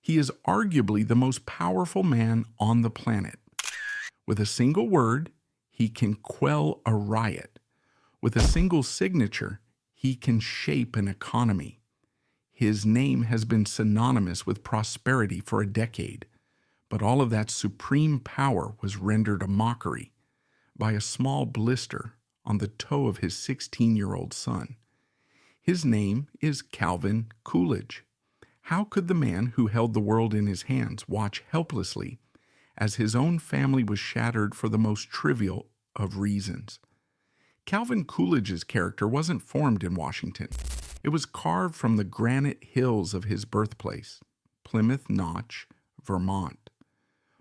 He is arguably the most powerful man on the planet. With a single word, he can quell a riot. With a single signature, he can shape an economy. His name has been synonymous with prosperity for a decade, but all of that supreme power was rendered a mockery by a small blister on the toe of his 16-year-old son. His name is Calvin Coolidge. How could the man who held the world in his hands watch helplessly as his own family was shattered for the most trivial of reasons? Calvin Coolidge's character wasn't formed in Washington. It was carved from the granite hills of his birthplace, Plymouth Notch, Vermont.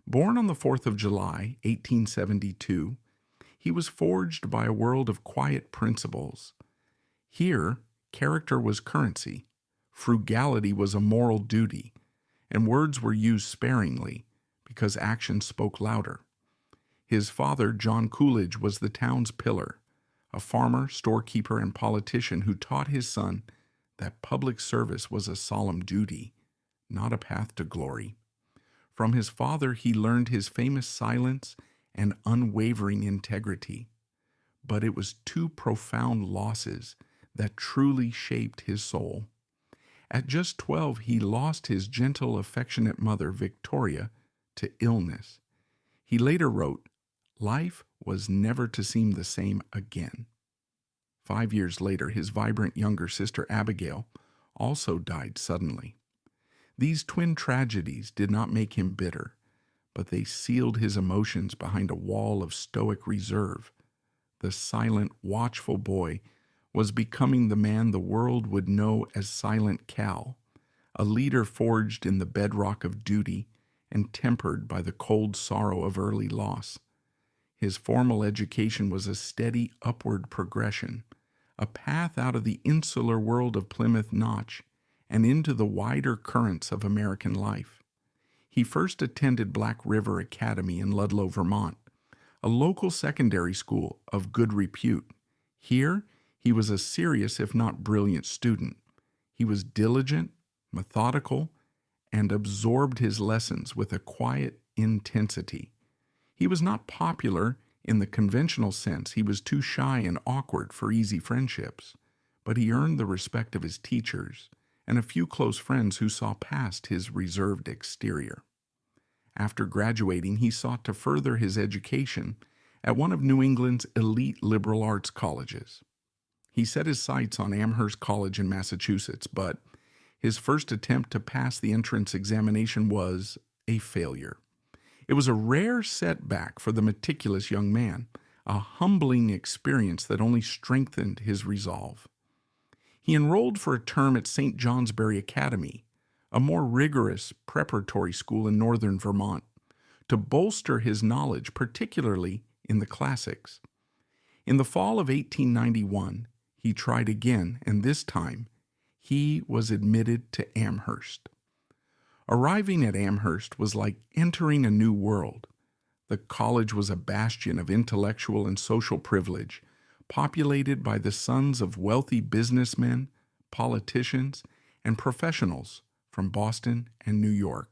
Born on the 4th of July, 1872, he was forged by a world of quiet principles. Here, character was currency, frugality was a moral duty, and words were used sparingly because action spoke louder. His father, John Coolidge, was the town's pillar, a farmer, storekeeper, and politician who taught his son that public service was a solemn duty, not a path to glory. From his father, he learned his famous silence and unwavering integrity. But it was two profound losses that truly shaped his soul. At just 12, he lost his gentle, affectionate mother, Victoria, to illness. He later wrote, "Life was never to seem the same again." 5 years later, his vibrant younger sister, Abigail, also died suddenly. These twin tragedies did not make him bitter, but they sealed his emotions behind a wall of stoic reserve. The silent, watchful boy was becoming the man the world would know as Silent Cal, a leader forged in the bedrock of duty and tempered by the cold sorrow of early loss. His formal education was a steady upward progression, a path out of the insular world of Plymouth Notch and into the wider currents of American life. He first attended Black River Academy in Ludlow, Vermont, a local secondary school of good repute. Here, he was a serious, if not brilliant, student. He was diligent, methodical, and absorbed his lessons with a quiet intensity. He was not popular in the conventional sense. He was too shy and awkward for easy friendships, but he earned the respect of his teachers and a few close friends who saw past his reserved exterior. After graduating, he sought to further his education at one of New England's elite liberal arts colleges. He set his sights on Amherst College in Massachusetts, but his first attempt to pass the entrance examination was a failure. It was a rare setback for the meticulous young man, a humbling experience that only strengthened his resolve. He enrolled for a term at St. Johnsbury Academy, a more rigorous preparatory school in northern Vermont, to bolster his knowledge, particularly in the classics. In the fall of 1891, he tried again, and this time he was admitted to Amherst. Arriving at Amherst was like entering a new world. The college was a bastion of intellectual and social privilege, populated by the sons of wealthy businessmen, politicians, and professionals from Boston and New York.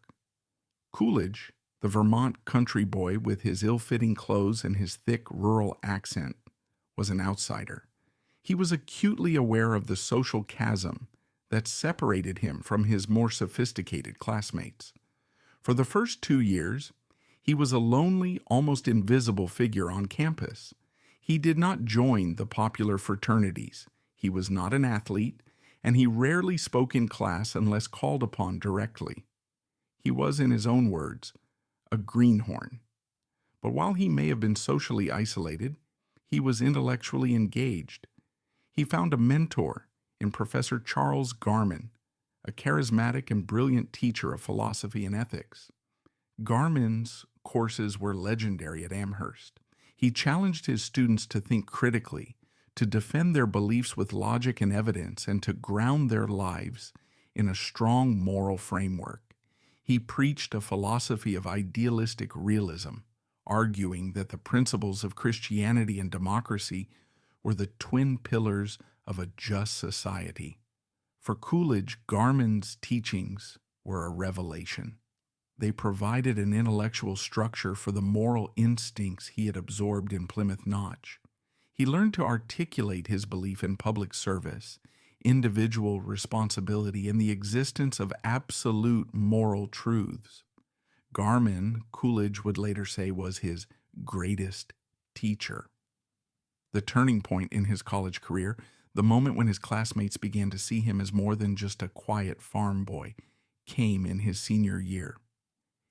Coolidge, the Vermont country boy with his ill-fitting clothes and his thick rural accent, was an outsider. He was acutely aware of the social chasm that separated him from his more sophisticated classmates. For the first 2 years, he was a lonely, almost invisible figure on campus. He did not join the popular fraternities. He was not an athlete, and he rarely spoke in class unless called upon directly. He was, in his own words, a greenhorn. But while he may have been socially isolated, he was intellectually engaged. He found a mentor in Professor Charles Garman, a charismatic and brilliant teacher of philosophy and ethics. Garman's courses were legendary at Amherst. He challenged his students to think critically, to defend their beliefs with logic and evidence, and to ground their lives in a strong moral framework. He preached a philosophy of idealistic realism, arguing that the principles of Christianity and democracy were the twin pillars of a just society. For Coolidge, Garman's teachings were a revelation. They provided an intellectual structure for the moral instincts he had absorbed in Plymouth Notch. He learned to articulate his belief in public service, individual responsibility, and the existence of absolute moral truths. Calvin Coolidge would later say was his greatest teacher. The turning point in his college career, the moment when his classmates began to see him as more than just a quiet farm boy, came in his senior year.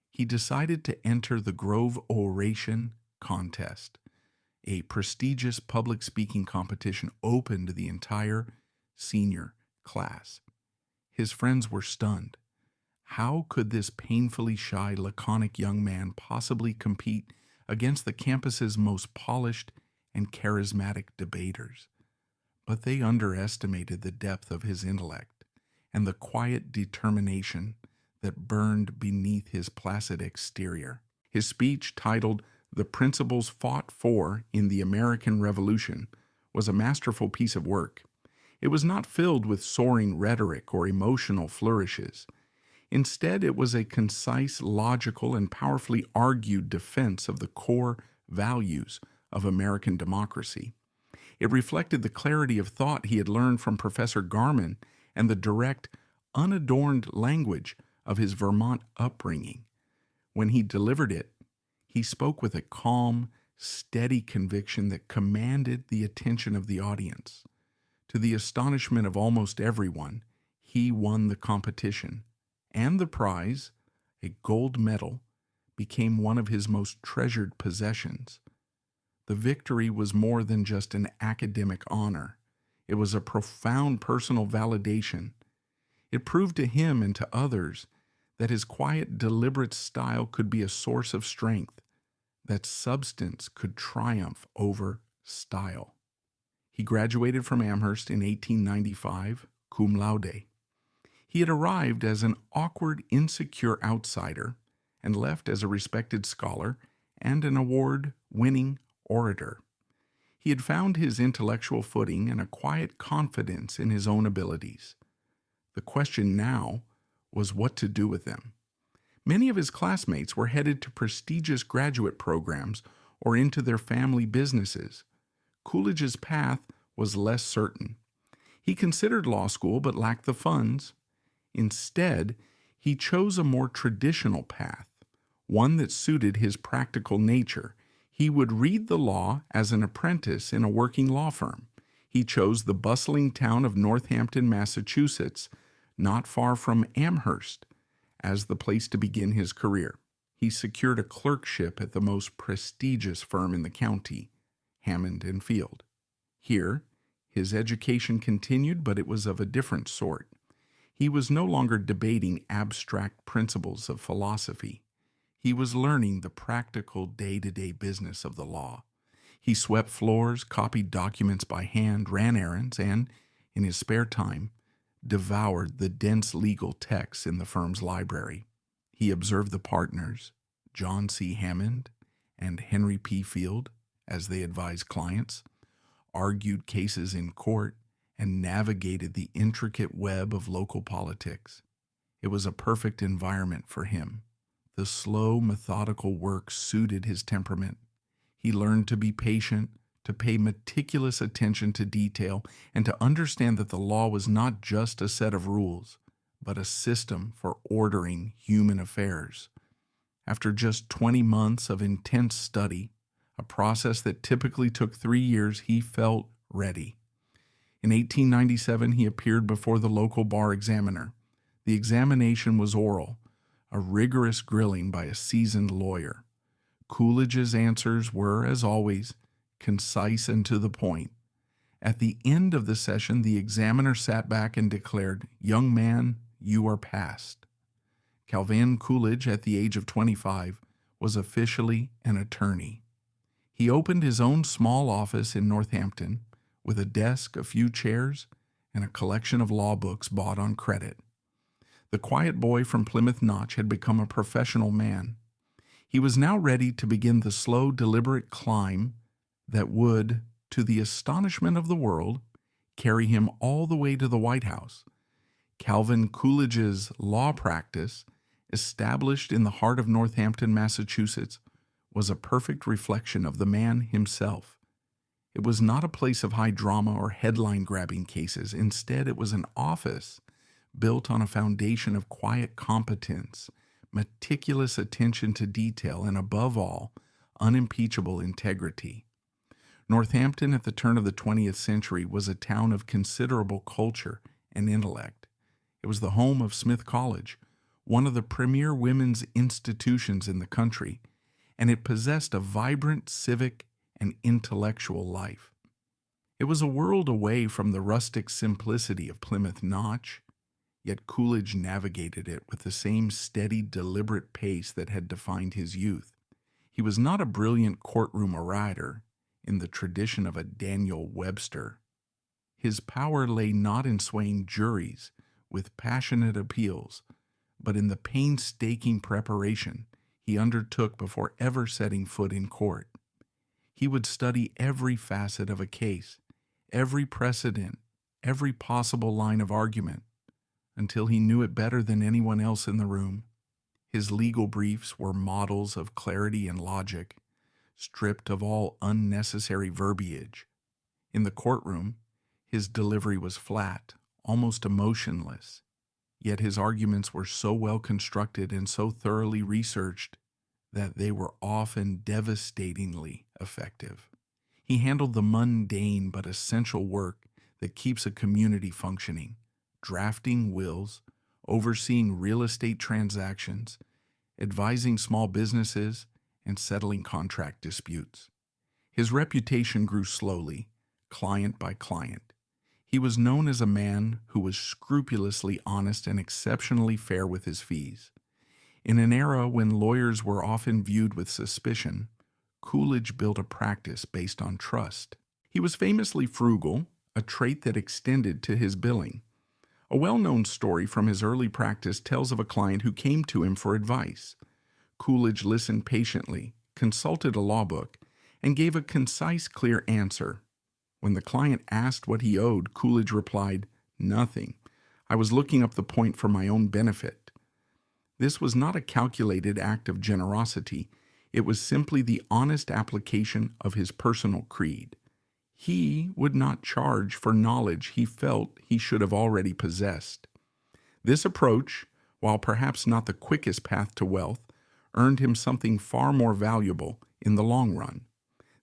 He decided to enter the Grove Oration Contest, a prestigious public speaking competition open to the entire senior class. His friends were stunned. How could this painfully shy, laconic young man possibly compete against the campus's most polished and charismatic debaters? But they underestimated the depth of his intellect and the quiet determination that burned beneath his placid exterior. His speech, titled "The Principles Fought For in the American Revolution," was a masterful piece of work. It was not filled with soaring rhetoric or emotional flourishes. Instead, it was a concise, logical, and powerfully argued defense of the core values of American democracy. It reflected the clarity of thought he had learned from Professor Calvin and the direct, unadorned language of his Vermont upbringing. When he delivered it, he spoke with a calm, steady conviction that commanded the attention of the audience. To the astonishment of almost everyone, he won the competition, and the prize, a gold medal, became one of his most treasured possessions. The victory was more than just an academic honor. It was a profound personal validation. It proved to him and to others that his quiet, deliberate style could be a source of strength, that substance could triumph over style. He graduated from Amherst in 1895, cum laude. He had arrived as an awkward, insecure outsider and left as a respected scholar and an award-winning orator. He had found his intellectual footing and a quiet confidence in his own abilities. The question now was what to do with them. Many of his classmates were headed to prestigious graduate programs or into their family businesses. Coolidge's path was less certain. He considered law school but lacked the funds. Instead, he chose a more traditional path, one that suited his practical nature. He would read the law as an apprentice in a working law firm. He chose the bustling town of Northampton, Massachusetts, not far from Amherst, as the place to begin his career. He secured a clerkship at the most prestigious firm in the county, Hammond and Field. Here, his education continued, but it was of a different sort. He was no longer debating abstract principles of philosophy. He was learning the practical day-to-day business of the law. He swept floors, copied documents by hand, ran errands, and, in his spare time, devoured the dense legal texts in the firm's library. He observed the partners, John C. Hammond and Henry P. Field, as they advised clients, argued cases in court, and navigated the intricate web of local politics. It was a perfect environment for him. The slow, methodical work suited his temperament. He learned to be patient, to pay meticulous attention to detail, and to understand that the law was not just a set of rules, but a system for ordering human affairs. After just 20 months of intense study, a process that typically took 3 years, he felt ready. In 1897, he appeared before the local bar examiner. The examination was oral, a rigorous grilling by a seasoned lawyer. Coolidge's answers were, as always, concise and to the point. At the end of the session, the examiner sat back and declared, "Young man, you are passed." Calvin Coolidge, at the age of 25, was officially an attorney. He opened his own small office in Northampton with a desk, a few chairs, and a collection of law books bought on credit. The quiet boy from Plymouth Notch had become a professional man. He was now ready to begin the slow, deliberate climb that would, to the astonishment of the world, carry him all the way to the White House. Calvin Coolidge's law practice, established in the heart of Northampton, Massachusetts, was a perfect reflection of the man himself. It was not a place of high drama or headline-grabbing cases. Instead, it was an office built on a foundation of quiet competence, meticulous attention to detail, and above all, unimpeachable integrity. Northampton at the turn of the 20th century was a town of considerable culture and intellect. It was the home of Smith College, one of the premier women's institutions in the country, and it possessed a vibrant civic and intellectual life. It was a world away from the rustic simplicity of Plymouth Notch, yet Coolidge navigated it with the same steady, deliberate pace that had defined his youth. He was not a brilliant courtroom orator in the tradition of a Daniel Webster. His power lay not in swaying juries with passionate appeals, but in the painstaking preparation he undertook before ever setting foot in court. He would study every facet of a case, every precedent, every possible line of argument, until he knew it better than anyone else in the room. His legal briefs were models of clarity and logic, stripped of all unnecessary verbiage. In the courtroom, his delivery was flat, almost emotionless, yet his arguments were so well constructed and so thoroughly researched that they were often devastatingly effective. He handled the mundane but essential work that keeps a community functioning, drafting wills, overseeing real estate transactions, advising small businesses, and settling contract disputes. His reputation grew slowly, client by client. He was known as a man who was scrupulously honest and exceptionally fair with his fees. In an era when lawyers were often viewed with suspicion, Coolidge built a practice based on trust. He was famously frugal, a trait that extended to his billing. A well-known story from his early practice tells of a client who came to him for advice. Coolidge listened patiently, consulted a law book, and gave a concise, clear answer. When the client asked what he owed, Coolidge replied, "Nothing. I was looking up the point for my own benefit." This was not a calculated act of generosity. It was simply the honest application of his personal creed. He would not charge for knowledge he felt he should have already possessed. This approach, while perhaps not the quickest path to wealth, earned him something far more valuable in the long run: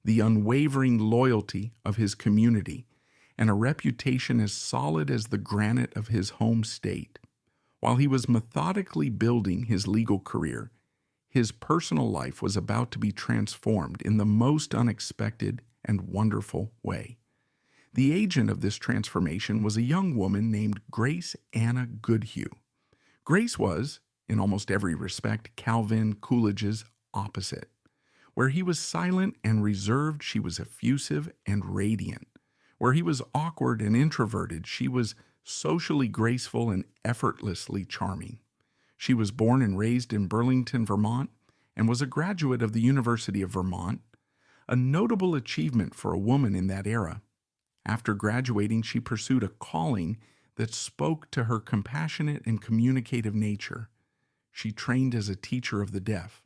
the unwavering loyalty of his community and a reputation as solid as the granite of his home state. While he was methodically building his legal career, his personal life was about to be transformed in the most unexpected and wonderful way. The agent of this transformation was a young woman named Grace Anna Goodhue. Grace was, in almost every respect, Calvin Coolidge's opposite. Where he was silent and reserved, she was effusive and radiant. Where he was awkward and introverted, she was socially graceful and effortlessly charming. She was born and raised in Burlington, Vermont, and was a graduate of the University of Vermont, a notable achievement for a woman in that era. After graduating, she pursued a calling that spoke to her compassionate and communicative nature. She trained as a teacher of the deaf,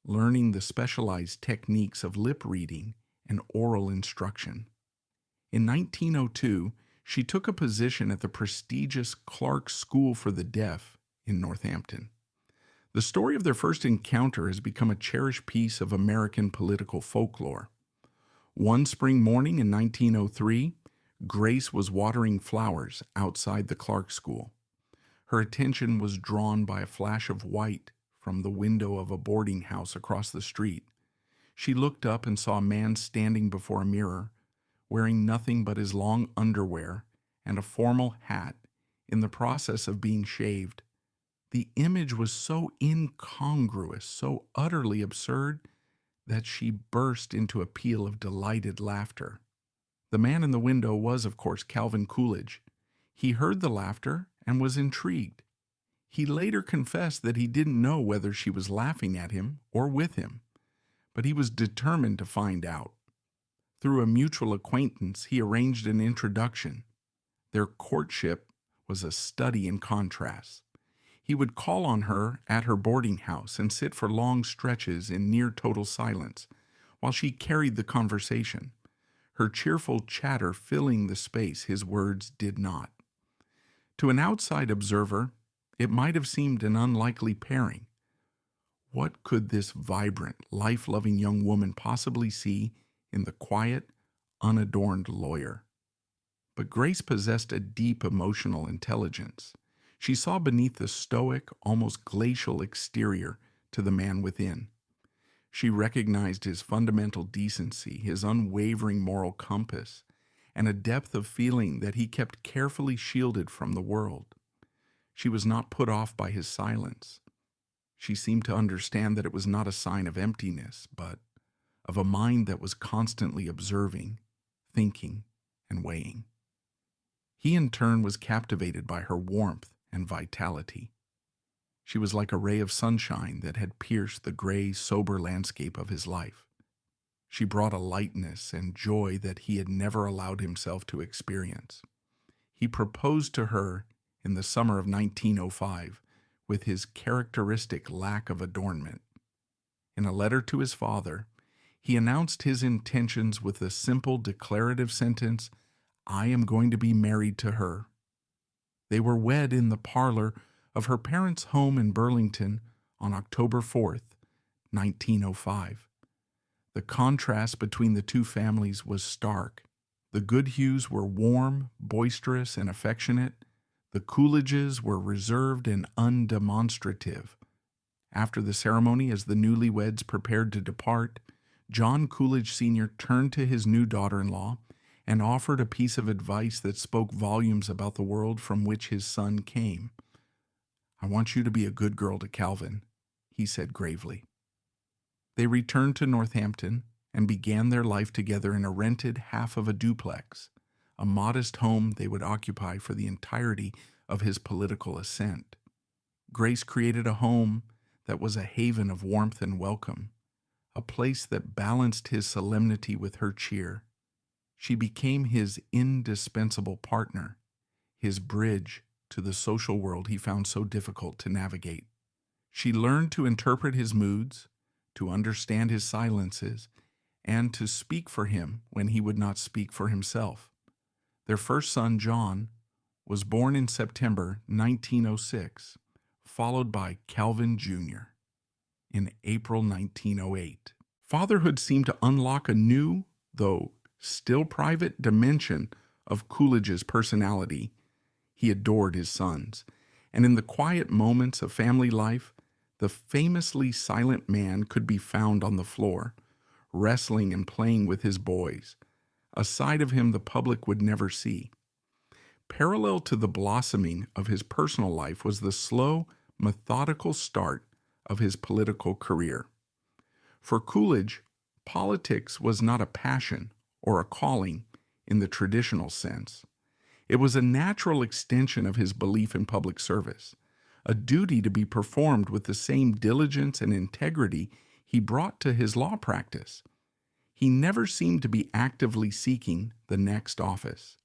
learning the specialized techniques of lip reading and oral instruction. In 1902, she took a position at the prestigious Clark School for the Deaf in Northampton. The story of their first encounter has become a cherished piece of American political folklore. One spring morning in 1903, Grace was watering flowers outside the Clark School. Her attention was drawn by a flash of white from the window of a boarding house across the street. She looked up and saw a man standing before a mirror, wearing nothing but his long underwear and a formal hat, in the process of being shaved. The image was so incongruous, so utterly absurd, that she burst into a peal of delighted laughter. The man in the window was, of course, Calvin Coolidge. He heard the laughter and was intrigued. He later confessed that he didn't know whether she was laughing at him or with him, but he was determined to find out. Through a mutual acquaintance, he arranged an introduction. Their courtship was a study in contrasts. He would call on her at her boarding house and sit for long stretches in near total silence while she carried the conversation, her cheerful chatter filling the space his words did not. To an outside observer, it might have seemed an unlikely pairing. What could this vibrant, life-loving young woman possibly see in the quiet, unadorned lawyer? But Grace possessed a deep emotional intelligence. She saw beneath the stoic, almost glacial exterior to the man within. She recognized his fundamental decency, his unwavering moral compass, and a depth of feeling that he kept carefully shielded from the world. She was not put off by his silence. She seemed to understand that it was not a sign of emptiness, but of a mind that was constantly observing, thinking, and weighing. He in turn was captivated by her warmth and vitality. She was like a ray of sunshine that had pierced the gray, sober landscape of his life. She brought a lightness and joy that he had never allowed himself to experience. He proposed to her in the summer of 1905 with his characteristic lack of adornment. In a letter to his father, he announced his intentions with the simple declarative sentence, "I am going to be married to her." They were wed in the parlor of her parents' home in Burlington on October 4th, 1905. The contrast between the two families was stark. The Goodhues were warm, boisterous, and affectionate. The Coolidges were reserved and undemonstrative. After the ceremony, as the newlyweds prepared to depart, John Coolidge Sr. turned to his new daughter-in-law and offered a piece of advice that spoke volumes about the world from which his son came. "I want you to be a good girl to Calvin," he said gravely. They returned to Northampton and began their life together in a rented half of a duplex, a modest home they would occupy for the entirety of his political ascent. Grace created a home that was a haven of warmth and welcome, a place that balanced his solemnity with her cheer. She became his indispensable partner, his bridge to the social world he found so difficult to navigate. She learned to interpret his moods, to understand his silences, and to speak for him when he would not speak for himself. Their first son, John, was born in September 1906, followed by Calvin Jr. in April 1908. Fatherhood seemed to unlock a new, though still private, dimension of Coolidge's personality. He adored his sons, and in the quiet moments of family life, the famously silent man could be found on the floor, wrestling and playing with his boys, a side of him the public would never see. Parallel to the blossoming of his personal life was the slow, methodical start of his political career. For Coolidge, politics was not a passion or a calling in the traditional sense. It was a natural extension of his belief in public service, a duty to be performed with the same diligence and integrity he brought to his law practice. He never seemed to be actively seeking the next office.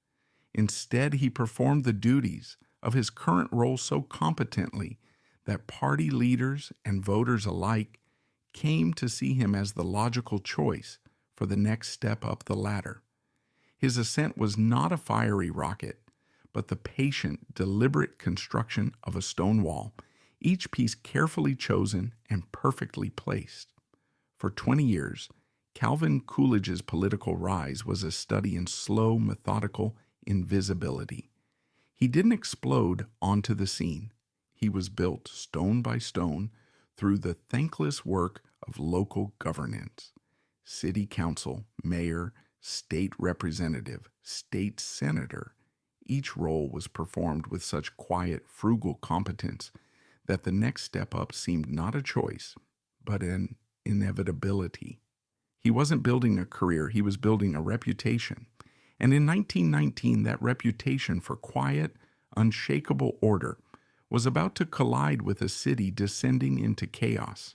Instead, he performed the duties of his current role so competently that party leaders and voters alike came to see him as the logical choice for the next step up the ladder. His ascent was not a fiery rocket, but the patient, deliberate construction of a stone wall, each piece carefully chosen and perfectly placed. For 20 years, Calvin Coolidge's political rise was a study in slow, methodical invisibility. He didn't explode onto the scene. He was built stone by stone through the thankless work of local governance. City council, mayor, state representative, state senator. Each role was performed with such quiet, frugal competence that the next step up seemed not a choice, but an inevitability. He wasn't building a career, he was building a reputation. And in 1919, that reputation for quiet, unshakable order was about to collide with a city descending into chaos.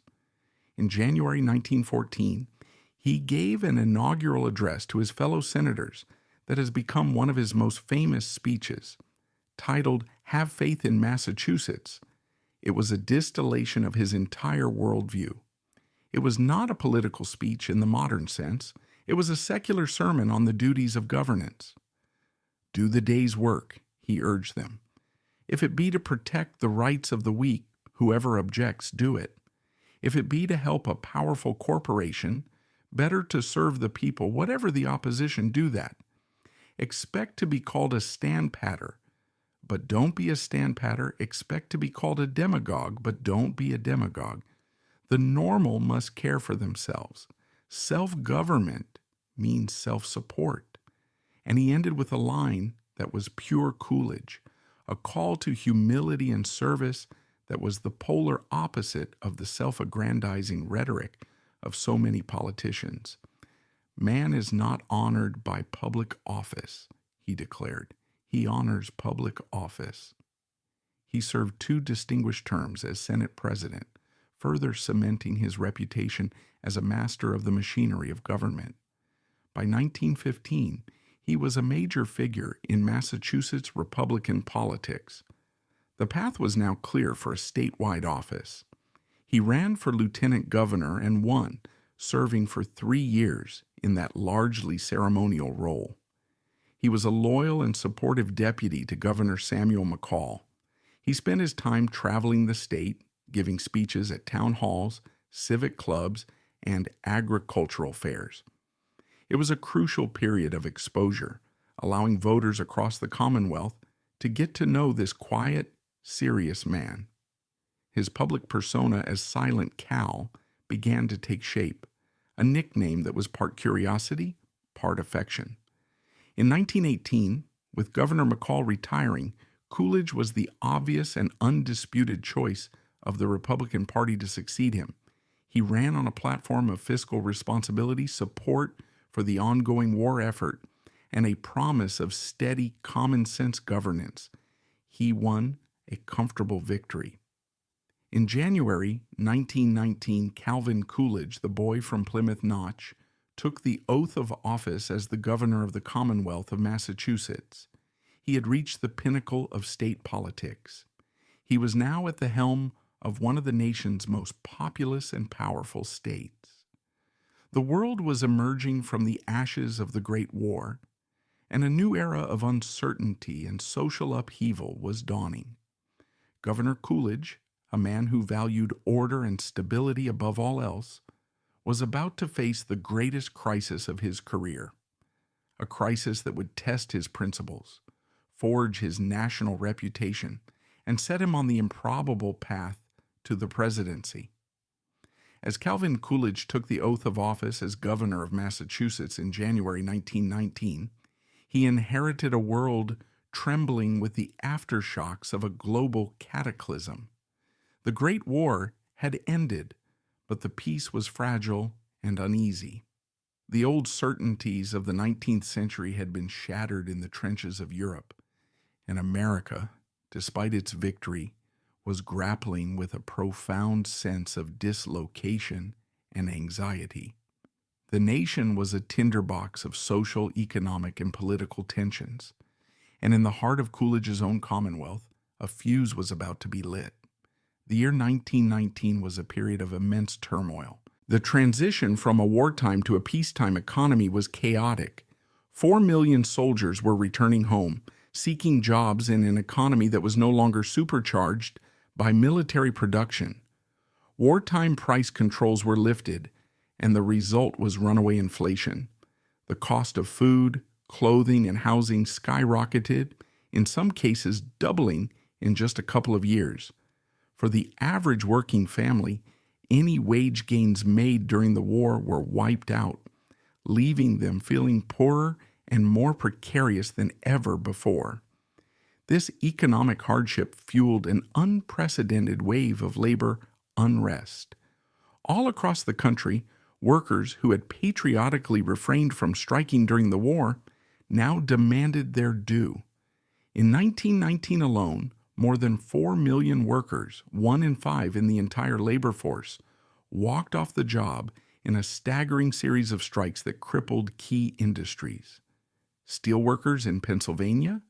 In January 1914, he gave an inaugural address to his fellow senators that has become one of his most famous speeches, titled Have faith in Massachusetts. It was a distillation of his entire worldview. It was not a political speech in the modern sense. It was a secular sermon on the duties of governance. Do the day's work, he urged them. If it be to protect the rights of the weak, whoever objects, do it. If it be to help a powerful corporation, better to serve the people, whatever the opposition, do that. Expect to be called a stand-patter, but don't be a stand-patter. Expect to be called a demagogue, but don't be a demagogue. The normal must care for themselves. Self-government means self-support. And he ended with a line that was pure Coolidge, a call to humility and service that was the polar opposite of the self-aggrandizing rhetoric of so many politicians. Man is not honored by public office, he declared. He honors public office. He served 2 distinguished terms as Senate President, further cementing his reputation as a master of the machinery of government. By 1915, he was a major figure in Massachusetts Republican politics. The path was now clear for a statewide office. He ran for lieutenant governor and won, serving for 3 years in that largely ceremonial role. He was a loyal and supportive deputy to Governor Samuel McCall. He spent his time traveling the state, giving speeches at town halls, civic clubs, and agricultural fairs. It was a crucial period of exposure, allowing voters across the Commonwealth to get to know this quiet, serious man. His public persona as Silent Cal began to take shape, a nickname that was part curiosity, part affection. In 1918, with Governor McCall retiring, Coolidge was the obvious and undisputed choice of the Republican Party to succeed him. He ran on a platform of fiscal responsibility, support for the ongoing war effort, and a promise of steady, common-sense governance. He won a comfortable victory. In January 1919, Calvin Coolidge, the boy from Plymouth Notch, took the oath of office as the governor of the Commonwealth of Massachusetts. He had reached the pinnacle of state politics. He was now at the helm of one of the nation's most populous and powerful states. The world was emerging from the ashes of the Great War, and a new era of uncertainty and social upheaval was dawning. Governor Coolidge, a man who valued order and stability above all else, was about to face the greatest crisis of his career, a crisis that would test his principles, forge his national reputation, and set him on the improbable path to the presidency. As Calvin Coolidge took the oath of office as governor of Massachusetts in January 1919, he inherited a world trembling with the aftershocks of a global cataclysm. The Great War had ended, but the peace was fragile and uneasy. The old certainties of the 19th century had been shattered in the trenches of Europe, and America, despite its victory, was grappling with a profound sense of dislocation and anxiety. The nation was a tinderbox of social, economic, and political tensions, and in the heart of Coolidge's own Commonwealth, a fuse was about to be lit. The year 1919 was a period of immense turmoil. The transition from a wartime to a peacetime economy was chaotic. 4 million soldiers were returning home, seeking jobs in an economy that was no longer supercharged by military production. Wartime price controls were lifted, and the result was runaway inflation. The cost of food, clothing, and housing skyrocketed, in some cases doubling in just a couple of years. For the average working family, any wage gains made during the war were wiped out, leaving them feeling poorer and more precarious than ever before. This economic hardship fueled an unprecedented wave of labor unrest. All across the country, workers who had patriotically refrained from striking during the war now demanded their due. In 1919 alone, more than 4 million workers, 1 in 5 in the entire labor force, walked off the job in a staggering series of strikes that crippled key industries. Steelworkers in Pennsylvania,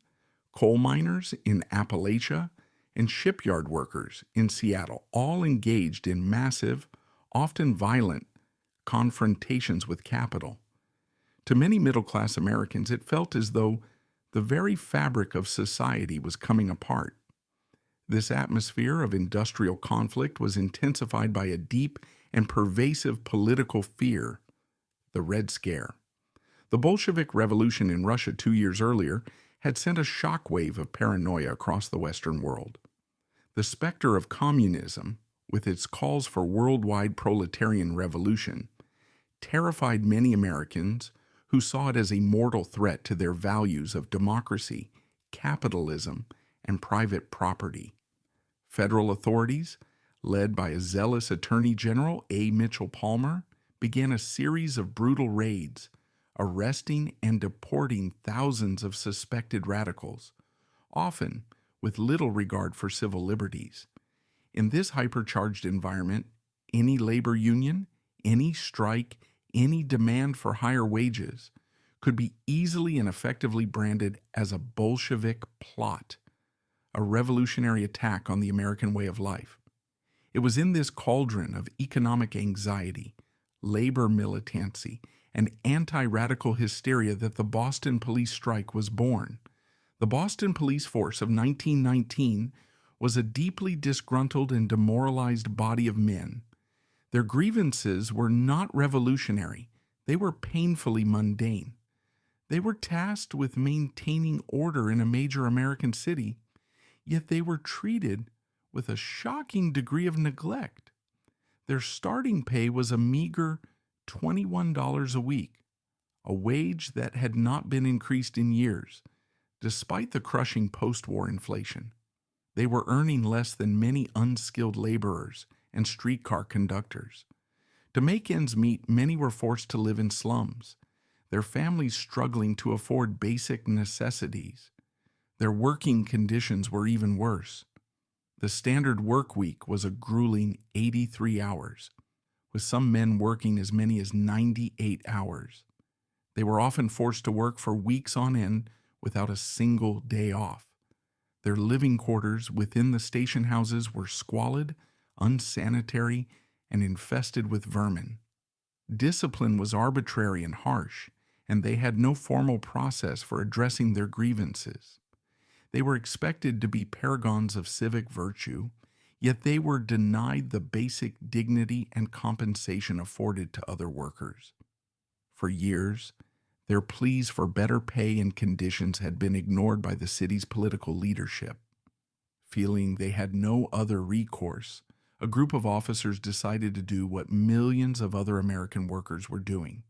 Coal miners in Appalachia and shipyard workers in Seattle all engaged in massive, often violent, confrontations with capital. To many middle-class Americans, it felt as though the very fabric of society was coming apart. This atmosphere of industrial conflict was intensified by a deep and pervasive political fear, the Red Scare. The Bolshevik Revolution in Russia 2 years earlier had sent a shockwave of paranoia across the Western world. The specter of communism, with its calls for worldwide proletarian revolution, terrified many Americans who saw it as a mortal threat to their values of democracy, capitalism, and private property. Federal authorities, led by a zealous Attorney General A. Mitchell Palmer, began a series of brutal raids, arresting and deporting thousands of suspected radicals, often with little regard for civil liberties. In this hypercharged environment, any labor union, any strike, any demand for higher wages could be easily and effectively branded as a Bolshevik plot, a revolutionary attack on the American way of life. It was in this cauldron of economic anxiety, labor militancy, and anti-radical hysteria that the Boston police strike was born. The Boston police force of 1919 was a deeply disgruntled and demoralized body of men. Their grievances were not revolutionary. They were painfully mundane. They were tasked with maintaining order in a major American city, yet they were treated with a shocking degree of neglect. Their starting pay was a meager $21 a week, a wage that had not been increased in years, despite the crushing post-war inflation. They were earning less than many unskilled laborers and streetcar conductors. To make ends meet, many were forced to live in slums, their families struggling to afford basic necessities. Their working conditions were even worse. The standard work week was a grueling 83 hours, with some men working as many as 98 hours. They were often forced to work for weeks on end without a single day off. Their living quarters within the station houses were squalid, unsanitary, and infested with vermin. Discipline was arbitrary and harsh, and they had no formal process for addressing their grievances. They were expected to be paragons of civic virtue, yet they were denied the basic dignity and compensation afforded to other workers. For years, their pleas for better pay and conditions had been ignored by the city's political leadership. Feeling they had no other recourse, a group of officers decided to do what millions of other American workers were doing.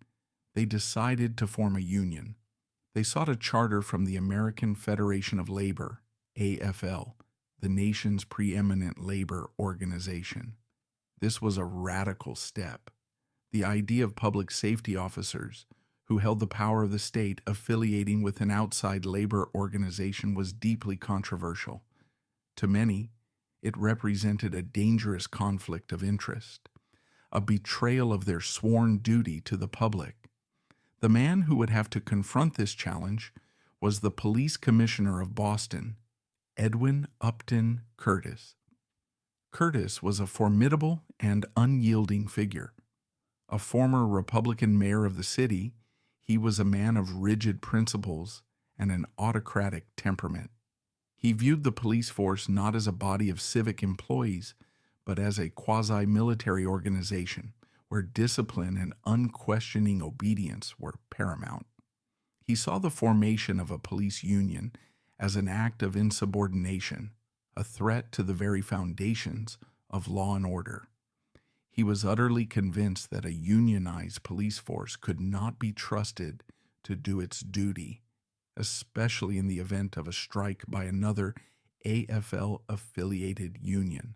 They decided to form a union. They sought a charter from the American Federation of Labor, AFL, the nation's preeminent labor organization. This was a radical step. The idea of public safety officers who held the power of the state affiliating with an outside labor organization was deeply controversial. To many, it represented a dangerous conflict of interest, a betrayal of their sworn duty to the public. The man who would have to confront this challenge was the police commissioner of Boston, Edwin Upton Curtis. Curtis was a formidable and unyielding figure. A former Republican mayor of the city, he was a man of rigid principles and an autocratic temperament. He viewed the police force not as a body of civic employees, but as a quasi-military organization where discipline and unquestioning obedience were paramount. He saw the formation of a police union as an act of insubordination, a threat to the very foundations of law and order. He was utterly convinced that a unionized police force could not be trusted to do its duty, especially in the event of a strike by another AFL-affiliated union.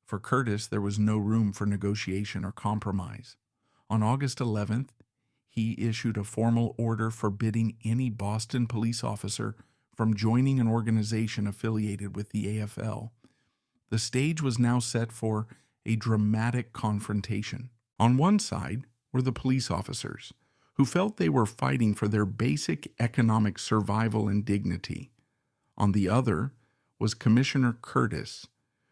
For Curtis, there was no room for negotiation or compromise. On August 11th, he issued a formal order forbidding any Boston police officer from joining an organization affiliated with the AFL. The stage was now set for a dramatic confrontation. On one side were the police officers, who felt they were fighting for their basic economic survival and dignity. On the other was Commissioner Curtis,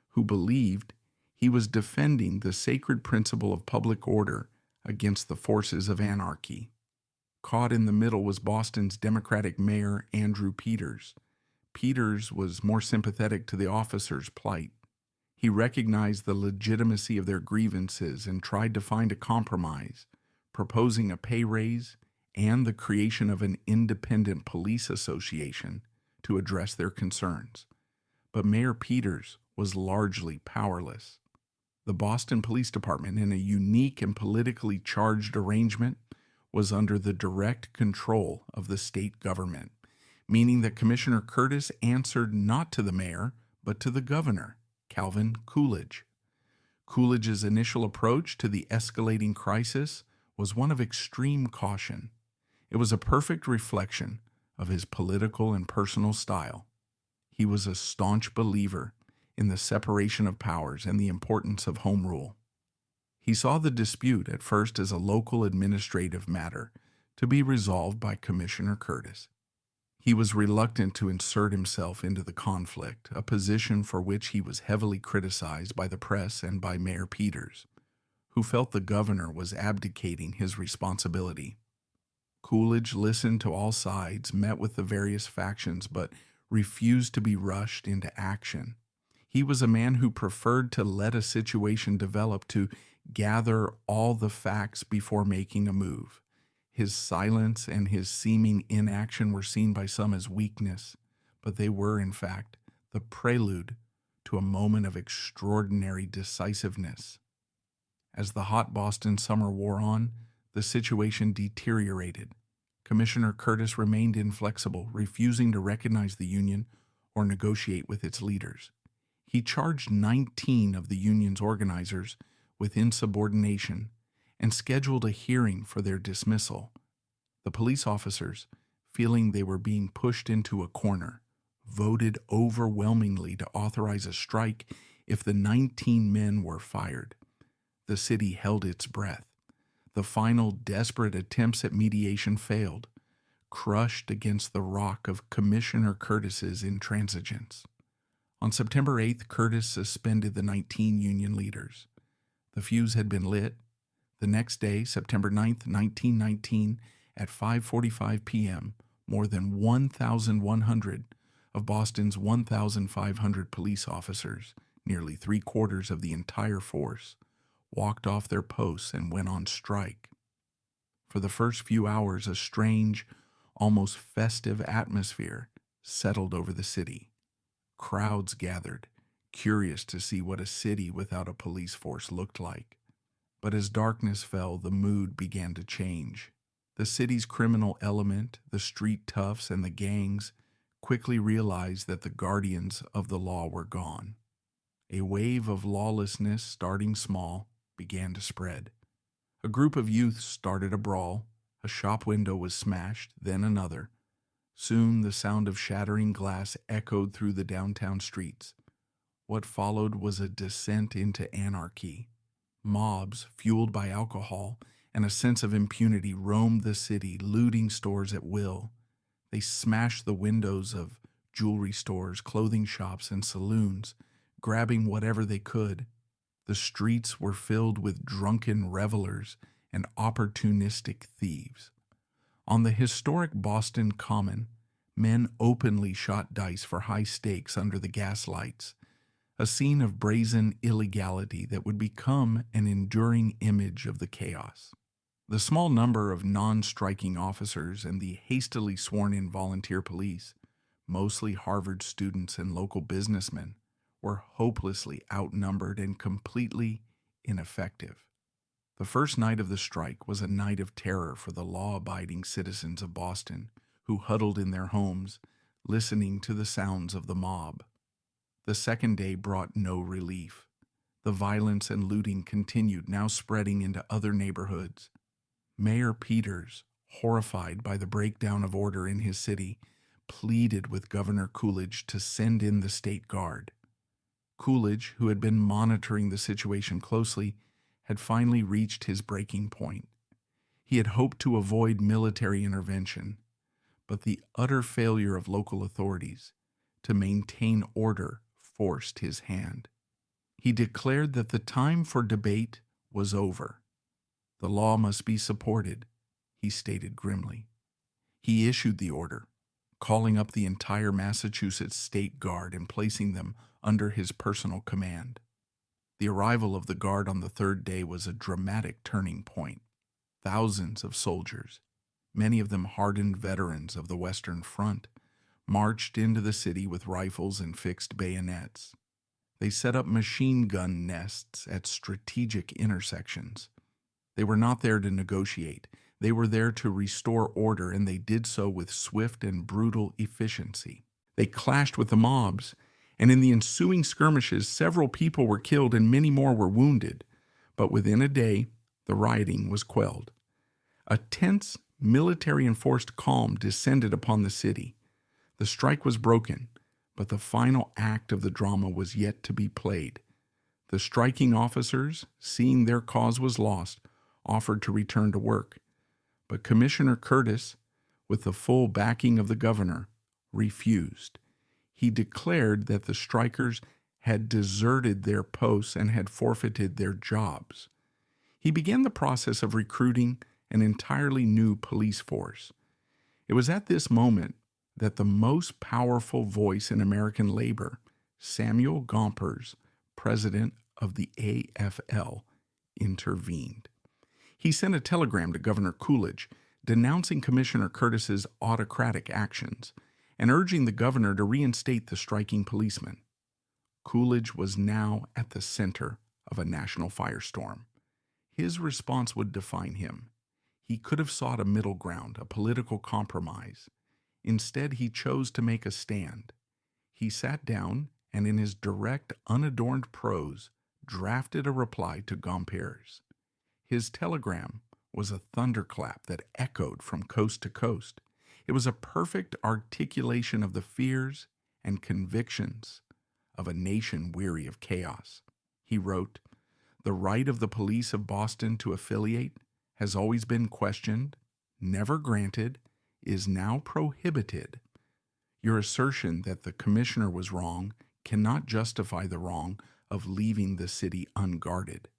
who believed he was defending the sacred principle of public order against the forces of anarchy. Caught in the middle was Boston's Democratic Mayor Andrew Peters. Peters was more sympathetic to the officers' plight. He recognized the legitimacy of their grievances and tried to find a compromise, proposing a pay raise and the creation of an independent police association to address their concerns. But Mayor Peters was largely powerless. The Boston Police Department, in a unique and politically charged arrangement, was under the direct control of the state government, meaning that Commissioner Curtis answered not to the mayor, but to the governor, Calvin Coolidge. Coolidge's initial approach to the escalating crisis was one of extreme caution. It was a perfect reflection of his political and personal style. He was a staunch believer in the separation of powers and the importance of home rule. He saw the dispute at first as a local administrative matter to be resolved by Commissioner Curtis. He was reluctant to insert himself into the conflict, a position for which he was heavily criticized by the press and by Mayor Peters, who felt the governor was abdicating his responsibility. Coolidge listened to all sides, met with the various factions, but refused to be rushed into action. He was a man who preferred to let a situation develop, to gather all the facts before making a move. His silence and his seeming inaction were seen by some as weakness, but they were, in fact, the prelude to a moment of extraordinary decisiveness. As the hot Boston summer wore on, the situation deteriorated. Commissioner Curtis remained inflexible, refusing to recognize the union or negotiate with its leaders. He charged 19 of the union's organizers with insubordination and scheduled a hearing for their dismissal. The police officers, feeling they were being pushed into a corner, voted overwhelmingly to authorize a strike if the 19 men were fired. The city held its breath. The final desperate attempts at mediation failed, crushed against the rock of Commissioner Curtis's intransigence. On September 8th, Curtis suspended the 19 union leaders. The fuse had been lit. The next day, September 9th, 1919, at 5:45 p.m., more than 1,100 of Boston's 1,500 police officers, nearly three-quarters of the entire force, walked off their posts and went on strike. For the first few hours, a strange, almost festive atmosphere settled over the city. Crowds gathered, curious to see what a city without a police force looked like. But as darkness fell, the mood began to change. The city's criminal element, the street toughs, and the gangs quickly realized that the guardians of the law were gone. A wave of lawlessness, starting small, began to spread. A group of youths started a brawl. A shop window was smashed, then another. Soon the sound of shattering glass echoed through the downtown streets. What followed was a descent into anarchy. Mobs, fueled by alcohol and a sense of impunity, roamed the city, looting stores at will. They smashed the windows of jewelry stores, clothing shops, and saloons, grabbing whatever they could. The streets were filled with drunken revelers and opportunistic thieves. On the historic Boston Common, men openly shot dice for high stakes under the gas lights, a scene of brazen illegality that would become an enduring image of the chaos. The small number of non-striking officers and the hastily sworn-in volunteer police, mostly Harvard students and local businessmen, were hopelessly outnumbered and completely ineffective. The first night of the strike was a night of terror for the law-abiding citizens of Boston, who huddled in their homes, listening to the sounds of the mob. The second day brought no relief. The violence and looting continued, now spreading into other neighborhoods. Mayor Peters, horrified by the breakdown of order in his city, pleaded with Governor Coolidge to send in the state guard. Coolidge, who had been monitoring the situation closely, had finally reached his breaking point. He had hoped to avoid military intervention, but the utter failure of local authorities to maintain order forced his hand. He declared that the time for debate was over. The law must be supported, he stated grimly. He issued the order, calling up the entire Massachusetts State Guard and placing them under his personal command. The arrival of the Guard on the third day was a dramatic turning point. Thousands of soldiers, many of them hardened veterans of the Western Front, marched into the city with rifles and fixed bayonets. They set up machine gun nests at strategic intersections. They were not there to negotiate. They were there to restore order, and they did so with swift and brutal efficiency. They clashed with the mobs, and in the ensuing skirmishes, several people were killed and many more were wounded. But within a day, the rioting was quelled. A tense, military-enforced calm descended upon the city. The strike was broken, but the final act of the drama was yet to be played. The striking officers, seeing their cause was lost, offered to return to work. But Commissioner Curtis, with the full backing of the governor, refused. He declared that the strikers had deserted their posts and had forfeited their jobs. He began the process of recruiting an entirely new police force. It was at this moment that the most powerful voice in American labor, Samuel Gompers, president of the AFL, intervened. He sent a telegram to Governor Coolidge denouncing Commissioner Curtis's autocratic actions and urging the governor to reinstate the striking policemen. Coolidge was now at the center of a national firestorm. His response would define him. He could have sought a middle ground, a political compromise. Instead, he chose to make a stand. He sat down and in his direct, unadorned prose, drafted a reply to Gompers. His telegram was a thunderclap that echoed from coast to coast. It was a perfect articulation of the fears and convictions of a nation weary of chaos. He wrote, "The right of the police of Boston to affiliate has always been questioned, never granted, is now prohibited. Your assertion that the commissioner was wrong cannot justify the wrong of leaving the city unguarded.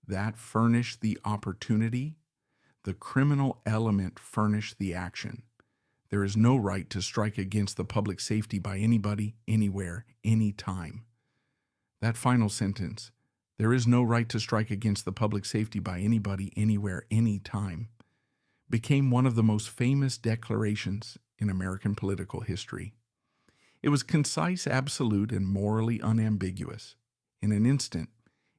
That furnished the opportunity. The criminal element furnished the action. There is no right to strike against the public safety by anybody, anywhere, any time." That final sentence, "There is no right to strike against the public safety by anybody, anywhere, any time," became one of the most famous declarations in American political history. It was concise, absolute, and morally unambiguous. In an instant,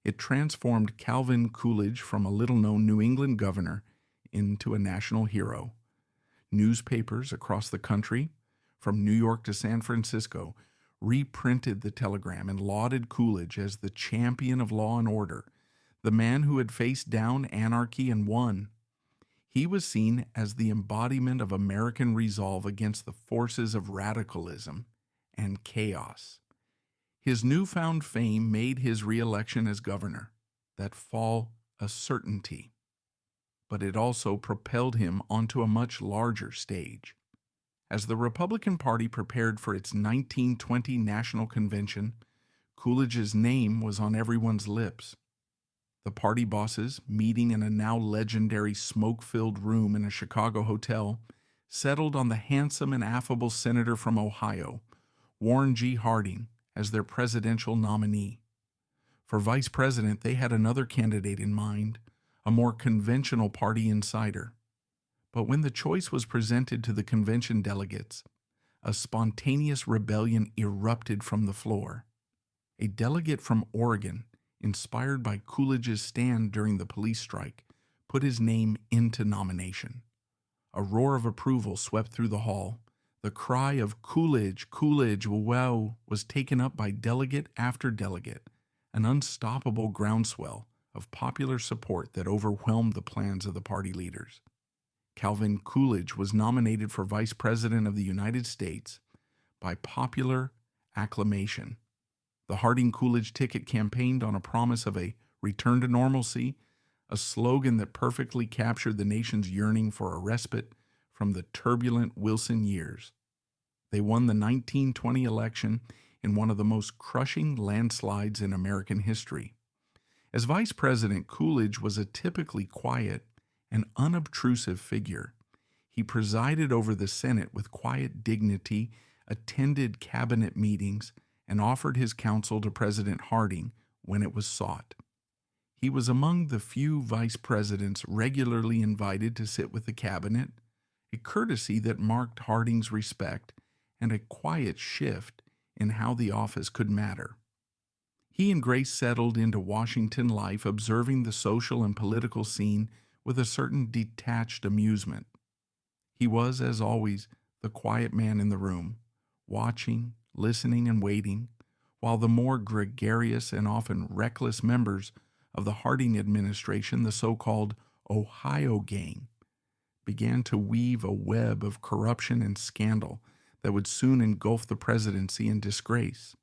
it transformed Calvin Coolidge from a little-known New England governor into a national hero. Newspapers across the country, from New York to San Francisco, reprinted the telegram and lauded Coolidge as the champion of law and order, the man who had faced down anarchy and won. He was seen as the embodiment of American resolve against the forces of radicalism and chaos. His newfound fame made his re-election as governor, that fall, a certainty. But it also propelled him onto a much larger stage. As the Republican Party prepared for its 1920 National Convention, Coolidge's name was on everyone's lips. The party bosses, meeting in a now legendary smoke-filled room in a Chicago hotel, settled on the handsome and affable senator from Ohio, Warren G. Harding, as their presidential nominee. For vice president, they had another candidate in mind, a more conventional party insider. But when the choice was presented to the convention delegates, a spontaneous rebellion erupted from the floor. A delegate from Oregon, inspired by Coolidge's stand during the police strike, put his name into nomination. A roar of approval swept through the hall. The cry of "Coolidge, Coolidge, wow" was taken up by delegate after delegate, an unstoppable groundswell of popular support that overwhelmed the plans of the party leaders. Calvin Coolidge was nominated for Vice President of the United States by popular acclamation. The Harding-Coolidge ticket campaigned on a promise of a return to normalcy, a slogan that perfectly captured the nation's yearning for a respite from the turbulent Wilson years. They won the 1920 election in one of the most crushing landslides in American history. As Vice President, Coolidge was a typically quiet and unobtrusive figure. He presided over the Senate with quiet dignity, attended cabinet meetings, and offered his counsel to President Harding when it was sought. He was among the few vice presidents regularly invited to sit with the cabinet, a courtesy that marked Harding's respect and a quiet shift in how the office could matter. He and Grace settled into Washington life, observing the social and political scene with a certain detached amusement. He was, as always, the quiet man in the room, watching, listening, and waiting, while the more gregarious and often reckless members of the Harding administration, the so-called Ohio Gang, began to weave a web of corruption and scandal that would soon engulf the presidency in disgrace.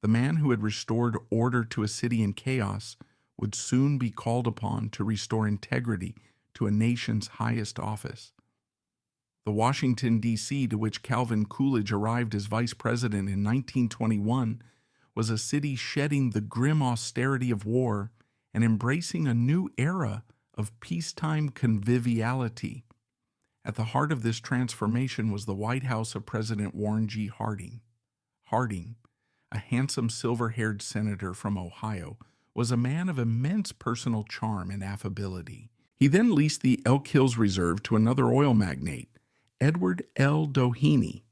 The man who had restored order to a city in chaos would soon be called upon to restore integrity to a nation's highest office. The Washington, D.C., to which Calvin Coolidge arrived as vice president in 1921, was a city shedding the grim austerity of war and embracing a new era of peacetime conviviality. At the heart of this transformation was the White House of President Warren G. Harding. Harding, a handsome silver-haired senator from Ohio, was a man of immense personal charm and affability. He then leased the Elk Hills Reserve to another oil magnate, Edward L. Doheny.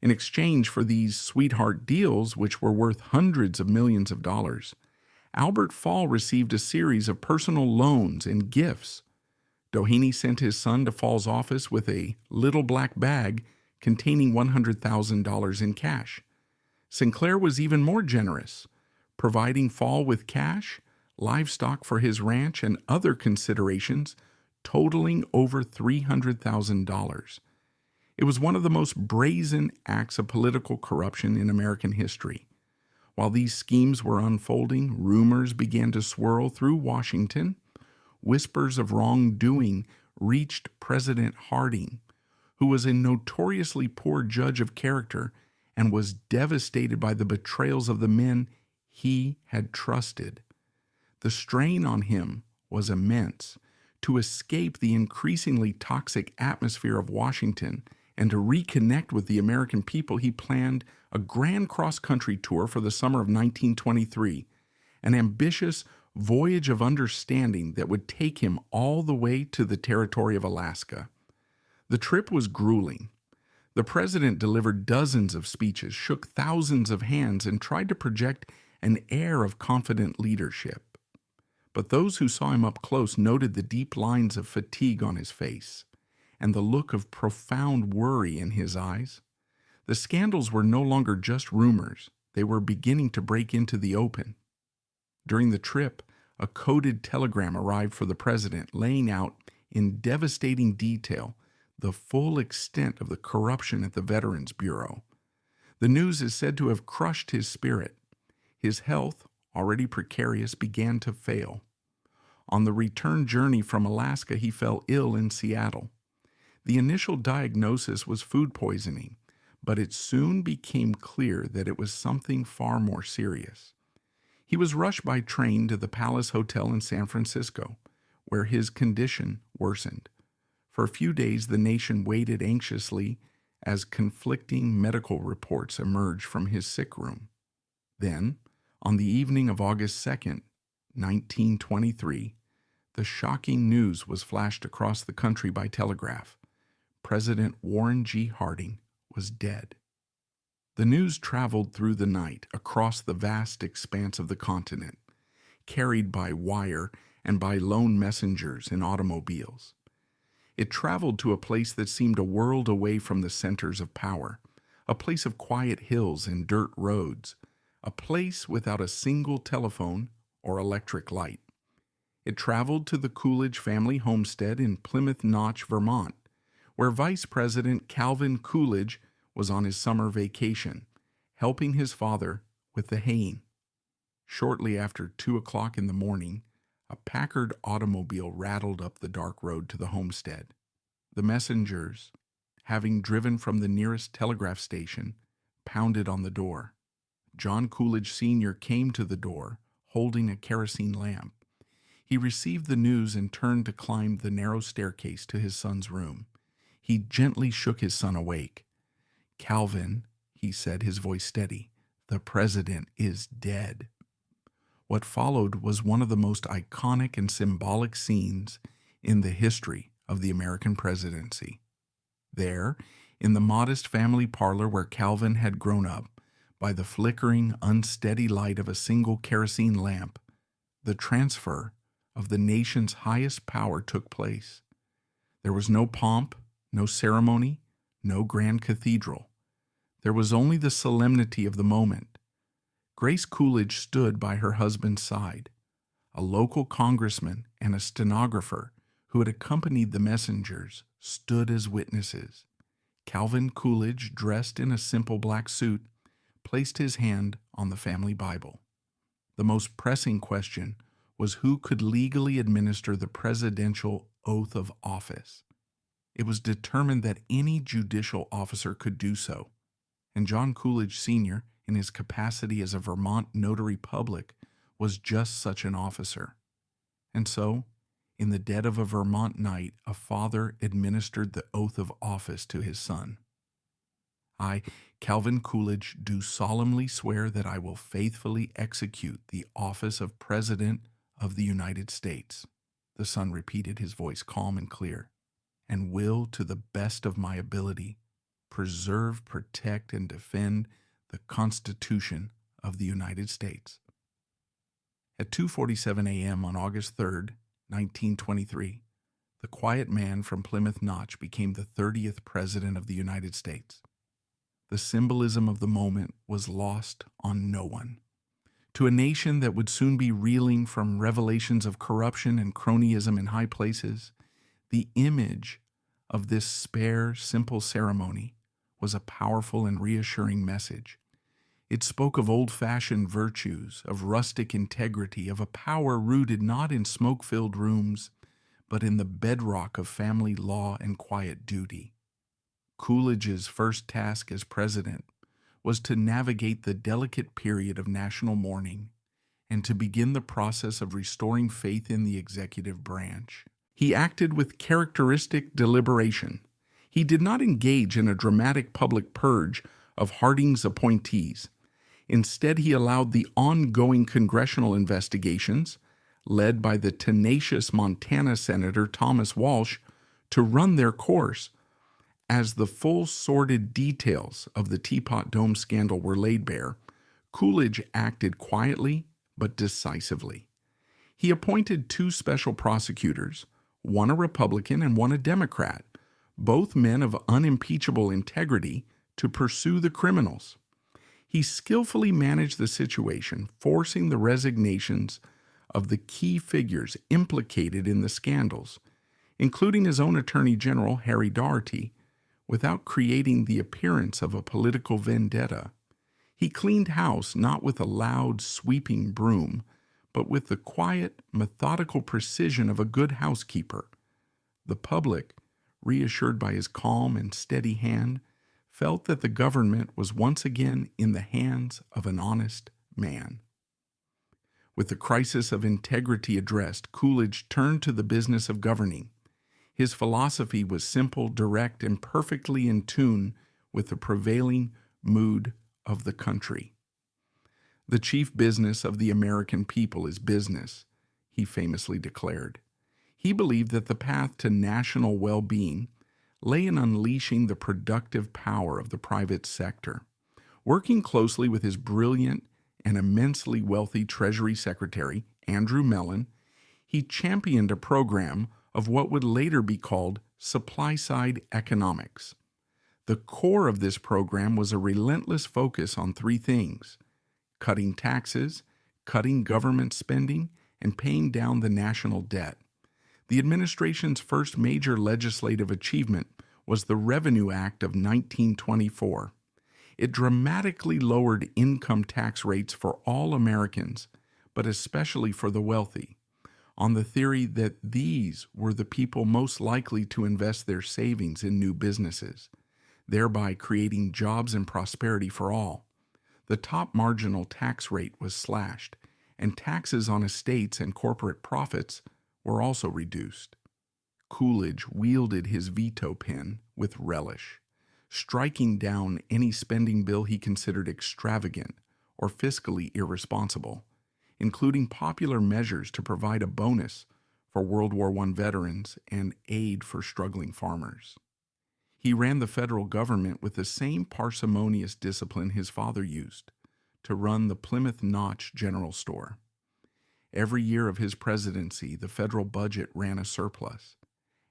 In exchange for these sweetheart deals, which were worth hundreds of millions of dollars, Albert Fall received a series of personal loans and gifts. Doheny sent his son to Fall's office with a little black bag containing $100,000 in cash. Sinclair was even more generous, providing Fall with cash, livestock for his ranch, and other considerations totaling over $300,000. It was one of the most brazen acts of political corruption in American history. While these schemes were unfolding, rumors began to swirl through Washington. Whispers of wrongdoing reached President Harding, who was a notoriously poor judge of character and was devastated by the betrayals of the men he had trusted. The strain on him was immense. To escape the increasingly toxic atmosphere of Washington and to reconnect with the American people, he planned a grand cross-country tour for the summer of 1923, an ambitious voyage of understanding that would take him all the way to the territory of Alaska. The trip was grueling. The president delivered dozens of speeches, shook thousands of hands, and tried to project an air of confident leadership. But those who saw him up close noted the deep lines of fatigue on his face and the look of profound worry in his eyes. The scandals were no longer just rumors. They were beginning to break into the open. During the trip, a coded telegram arrived for the president, laying out in devastating detail the full extent of the corruption at the Veterans Bureau. The news is said to have crushed his spirit. His health, already precarious, began to fail. On the return journey from Alaska, he fell ill in Seattle. The initial diagnosis was food poisoning, but it soon became clear that it was something far more serious. He was rushed by train to the Palace Hotel in San Francisco, where his condition worsened. For a few days, the nation waited anxiously as conflicting medical reports emerged from his sick room. Then, on the evening of August 2nd, 1923, the shocking news was flashed across the country by telegraph. President Warren G. Harding was dead. The news traveled through the night across the vast expanse of the continent, carried by wire and by lone messengers in automobiles. It traveled to a place that seemed a world away from the centers of power, a place of quiet hills and dirt roads, a place without a single telephone or electric light. It traveled to the Coolidge family homestead in Plymouth Notch, Vermont, where Vice President Calvin Coolidge was on his summer vacation, helping his father with the haying. Shortly after 2 o'clock in the morning, a Packard automobile rattled up the dark road to the homestead. The messengers having driven from the nearest telegraph station, pounded on the door. John Coolidge Sr. came to the door, holding a kerosene lamp. He received the news and turned to climb the narrow staircase to his son's room. He gently shook his son awake. "Calvin," he said, his voice steady, "the president is dead." What followed was one of the most iconic and symbolic scenes in the history of the American presidency. There, in the modest family parlor where Calvin had grown up, by the flickering, unsteady light of a single kerosene lamp, the transfer of the nation's highest power took place. There was no pomp, no ceremony, no grand cathedral. There was only the solemnity of the moment. Grace Coolidge stood by her husband's side. A local congressman and a stenographer who had accompanied the messengers stood as witnesses. Calvin Coolidge, dressed in a simple black suit, placed his hand on the family Bible. The most pressing question was who could legally administer the presidential oath of office. It was determined that any judicial officer could do so, and John Coolidge Sr., in his capacity as a Vermont notary public, was just such an officer. And so, in the dead of a Vermont night, a father administered the oath of office to his son. "I, Calvin Coolidge, do solemnly swear that I will faithfully execute the office of President of the United States," the son repeated, his voice calm and clear, "and will, to the best of my ability, preserve, protect, and defend the Constitution of the United States." At 2:47 a.m. on August 3rd, 1923, the quiet man from Plymouth Notch became the 30th President of the United States. The symbolism of the moment was lost on no one. To a nation that would soon be reeling from revelations of corruption and cronyism in high places, the image of this spare, simple ceremony was a powerful and reassuring message. It spoke of old-fashioned virtues, of rustic integrity, of a power rooted not in smoke-filled rooms, but in the bedrock of family law and quiet duty. Coolidge's first task as president was to navigate the delicate period of national mourning and to begin the process of restoring faith in the executive branch. He acted with characteristic deliberation. He did not engage in a dramatic public purge of Harding's appointees. Instead, he allowed the ongoing congressional investigations, led by the tenacious Montana Senator Thomas Walsh, to run their course. As the full sordid details of the Teapot Dome scandal were laid bare, Coolidge acted quietly but decisively. He appointed 2 special prosecutors, one a Republican and one a Democrat, both men of unimpeachable integrity, to pursue the criminals. He skillfully managed the situation, forcing the resignations of the key figures implicated in the scandals, including his own Attorney General, Harry Daugherty, without creating the appearance of a political vendetta. He cleaned house not with a loud, sweeping broom, but with the quiet, methodical precision of a good housekeeper. The public, reassured by his calm and steady hand, felt that the government was once again in the hands of an honest man. With the crisis of integrity addressed, Coolidge turned to the business of governing. His philosophy was simple, direct, and perfectly in tune with the prevailing mood of the country. "The chief business of the American people is business," he famously declared. He believed that the path to national well-being lay in unleashing the productive power of the private sector. Working closely with his brilliant and immensely wealthy Treasury Secretary, Andrew Mellon, he championed a program of what would later be called supply-side economics. The core of this program was a relentless focus on 3 things: cutting taxes, cutting government spending, and paying down the national debt. The administration's first major legislative achievement was the Revenue Act of 1924. It dramatically lowered income tax rates for all Americans, but especially for the wealthy. on the theory that these were the people most likely to invest their savings in new businesses, thereby creating jobs and prosperity for all. The top marginal tax rate was slashed, and taxes on estates and corporate profits were also reduced. Coolidge wielded his veto pen with relish, striking down any spending bill he considered extravagant or fiscally irresponsible, including popular measures to provide a bonus for World War I veterans and aid for struggling farmers. He ran the federal government with the same parsimonious discipline his father used to run the Plymouth Notch General Store. Every year of his presidency, the federal budget ran a surplus,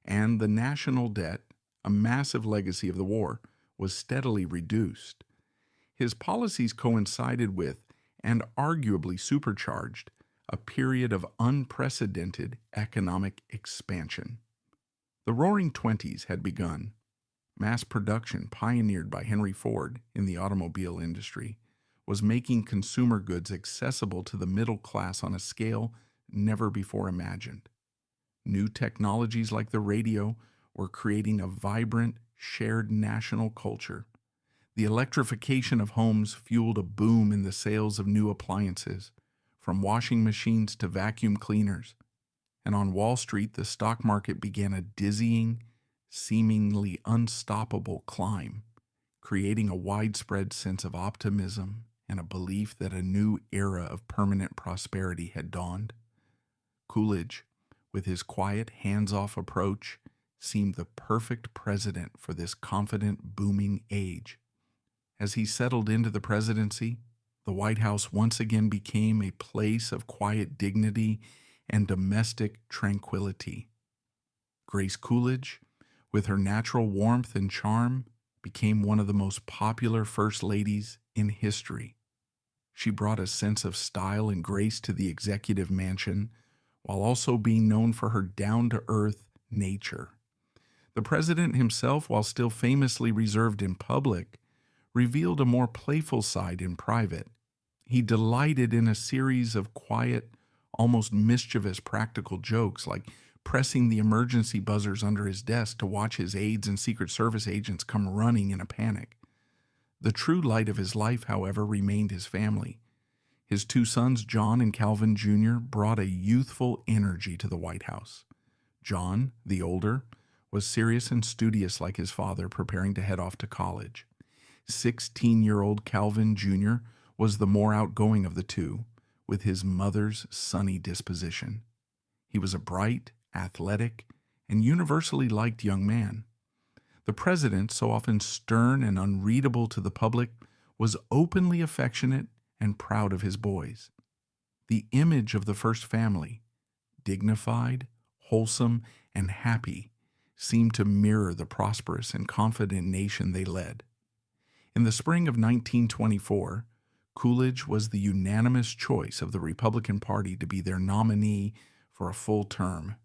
and the national debt, a massive legacy of the war, was steadily reduced. His policies coincided with, and arguably supercharged, a period of unprecedented economic expansion. The Roaring Twenties had begun. Mass production, pioneered by Henry Ford in the automobile industry, was making consumer goods accessible to the middle class on a scale never before imagined. New technologies like the radio were creating a vibrant, shared national culture. The electrification of homes fueled a boom in the sales of new appliances, from washing machines to vacuum cleaners. And on Wall Street, the stock market began a dizzying, seemingly unstoppable climb, creating a widespread sense of optimism and a belief that a new era of permanent prosperity had dawned. Coolidge, with his quiet, hands-off approach, seemed the perfect president for this confident, booming age. As he settled into the presidency, the White House once again became a place of quiet dignity and domestic tranquility. Grace Coolidge, with her natural warmth and charm, became one of the most popular first ladies in history. She brought a sense of style and grace to the executive mansion, while also being known for her down-to-earth nature. The president himself, while still famously reserved in public, revealed a more playful side in private. He delighted in a series of quiet, almost mischievous practical jokes, like pressing the emergency buzzers under his desk to watch his aides and Secret Service agents come running in a panic. The true light of his life, however, remained his family. His two sons, John and Calvin Jr., brought a youthful energy to the White House. John, the older, was serious and studious like his father, preparing to head off to college. 16-year-old Calvin Jr. was the more outgoing of the two, with his mother's sunny disposition. He was a bright, athletic, and universally liked young man. The president, so often stern and unreadable to the public, was openly affectionate and proud of his boys. The image of the first family, dignified, wholesome, and happy, seemed to mirror the prosperous and confident nation they led. In the spring of 1924, Coolidge was the unanimous choice of the Republican Party to be their nominee for a full term.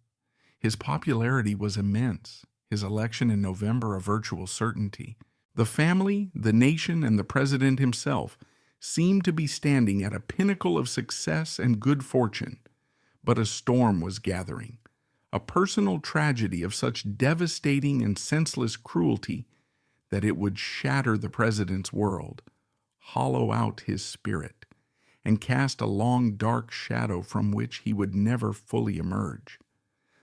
His popularity was immense, his election in November a virtual certainty. The family, the nation, and the president himself seemed to be standing at a pinnacle of success and good fortune. But a storm was gathering, a personal tragedy of such devastating and senseless cruelty that it would shatter the president's world, hollow out his spirit, and cast a long dark shadow from which he would never fully emerge.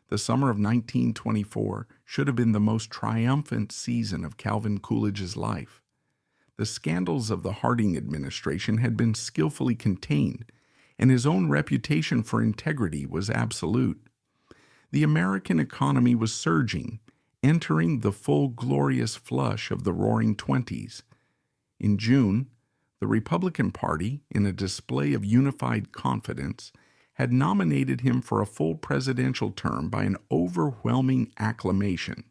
The summer of 1924 should have been the most triumphant season of Calvin Coolidge's life. The scandals of the Harding administration had been skillfully contained, and his own reputation for integrity was absolute. The American economy was surging, entering the full glorious flush of the Roaring Twenties. In June, the Republican Party, in a display of unified confidence, had nominated him for a full presidential term by an overwhelming acclamation.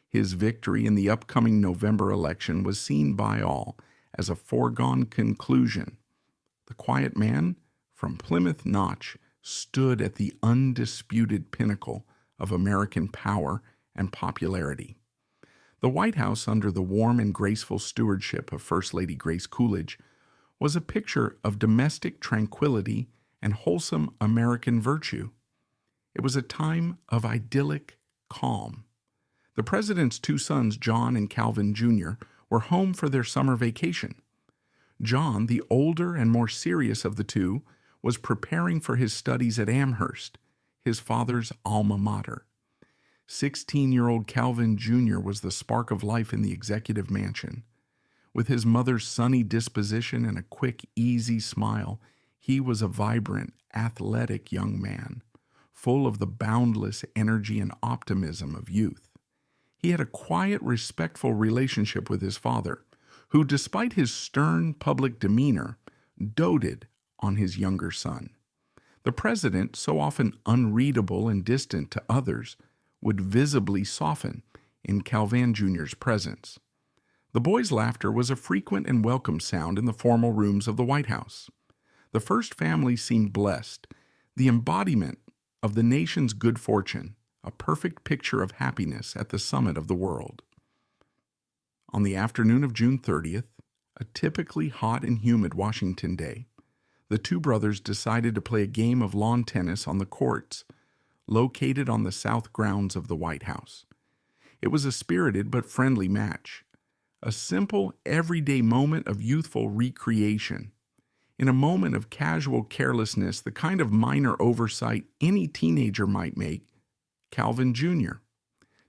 His victory in the upcoming November election was seen by all as a foregone conclusion. The quiet man from Plymouth Notch stood at the undisputed pinnacle of American power and popularity. The White House, under the warm and graceful stewardship of First Lady Grace Coolidge, was a picture of domestic tranquility and wholesome American virtue. It was a time of idyllic calm. The president's two sons, John and Calvin Jr., were home for their summer vacation. John, the older and more serious of the two, was preparing for his studies at Amherst, his father's alma mater. 16-year-old Calvin Jr. was the spark of life in the executive mansion. With his mother's sunny disposition and a quick, easy smile, he was a vibrant, athletic young man, full of the boundless energy and optimism of youth. He had a quiet, respectful relationship with his father, who, despite his stern public demeanor, doted on his younger son. The president, so often unreadable and distant to others, would visibly soften in Calvin Jr.'s presence. The boy's laughter was a frequent and welcome sound in the formal rooms of the White House. The first family seemed blessed, the embodiment of the nation's good fortune, a perfect picture of happiness at the summit of the world. On the afternoon of June 30th, a typically hot and humid Washington day, the two brothers decided to play a game of lawn tennis on the courts located on the south grounds of the White House. It was a spirited but friendly match, a simple, everyday moment of youthful recreation. In a moment of casual carelessness, the kind of minor oversight any teenager might make, Calvin Jr.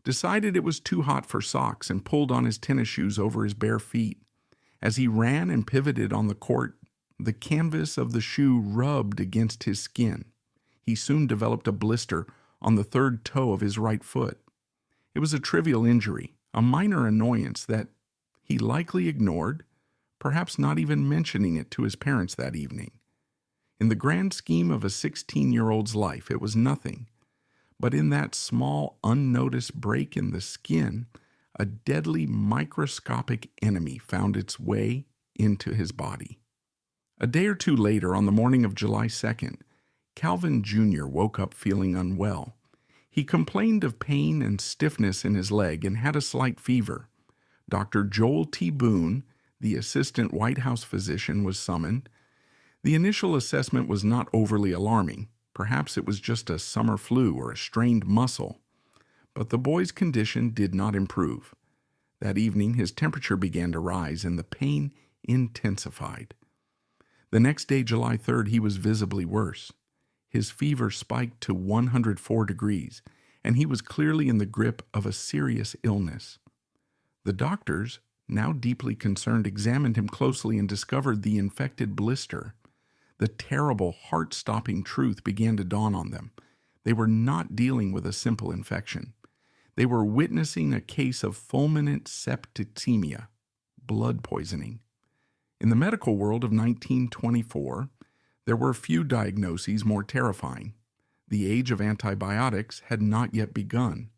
decided it was too hot for socks and pulled on his tennis shoes over his bare feet. As he ran and pivoted on the court, the canvas of the shoe rubbed against his skin. He soon developed a blister on the third toe of his right foot. It was a trivial injury, a minor annoyance that he likely ignored, perhaps not even mentioning it to his parents that evening. In the grand scheme of a 16-year-old's life, it was nothing. But in that small, unnoticed break in the skin, a deadly microscopic enemy found its way into his body. A day or two later, on the morning of July 2nd, Calvin Jr. woke up feeling unwell. He complained of pain and stiffness in his leg and had a slight fever. Dr. Joel T. Boone, the assistant White House physician, was summoned. The initial assessment was not overly alarming. Perhaps it was just a summer flu or a strained muscle. But the boy's condition did not improve. That evening, his temperature began to rise and the pain intensified. The next day, July 3rd, he was visibly worse. His fever spiked to 104 degrees, and he was clearly in the grip of a serious illness. The doctors, now deeply concerned, examined him closely and discovered the infected blister. The terrible, heart-stopping truth began to dawn on them. They were not dealing with a simple infection. They were witnessing a case of fulminant septicemia, blood poisoning. In the medical world of 1924, there were few diagnoses more terrifying. The age of antibiotics had not yet begun.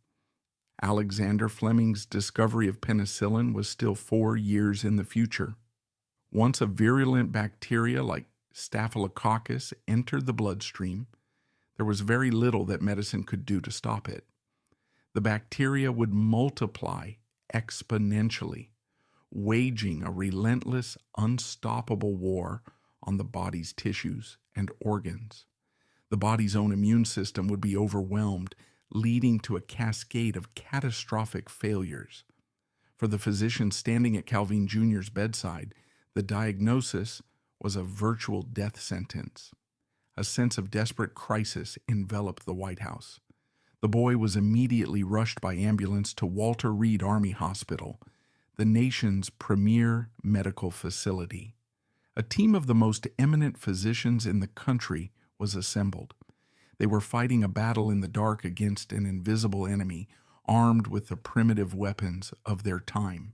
Alexander Fleming's discovery of penicillin was still 4 years in the future. Once a virulent bacteria like Staphylococcus entered the bloodstream, there was very little that medicine could do to stop it. The bacteria would multiply exponentially, waging a relentless, unstoppable war on the body's tissues and organs. The body's own immune system would be overwhelmed, leading to a cascade of catastrophic failures. For the physician standing at Calvin Jr.'s bedside, the diagnosis was a virtual death sentence. A sense of desperate crisis enveloped the White House. The boy was immediately rushed by ambulance to Walter Reed Army Hospital, the nation's premier medical facility. A team of the most eminent physicians in the country was assembled. They were fighting a battle in the dark against an invisible enemy, armed with the primitive weapons of their time.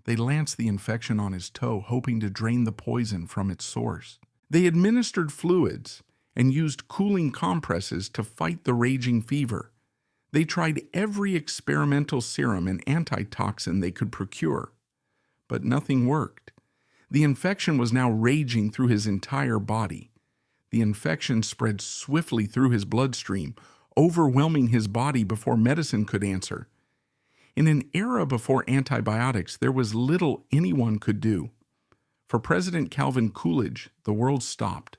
They lanced the infection on his toe, hoping to drain the poison from its source. They administered fluids and used cooling compresses to fight the raging fever. They tried every experimental serum and antitoxin they could procure, but nothing worked. The infection was now raging through his entire body. The infection spread swiftly through his bloodstream, overwhelming his body before medicine could answer. In an era before antibiotics, there was little anyone could do. For President Calvin Coolidge, the world stopped.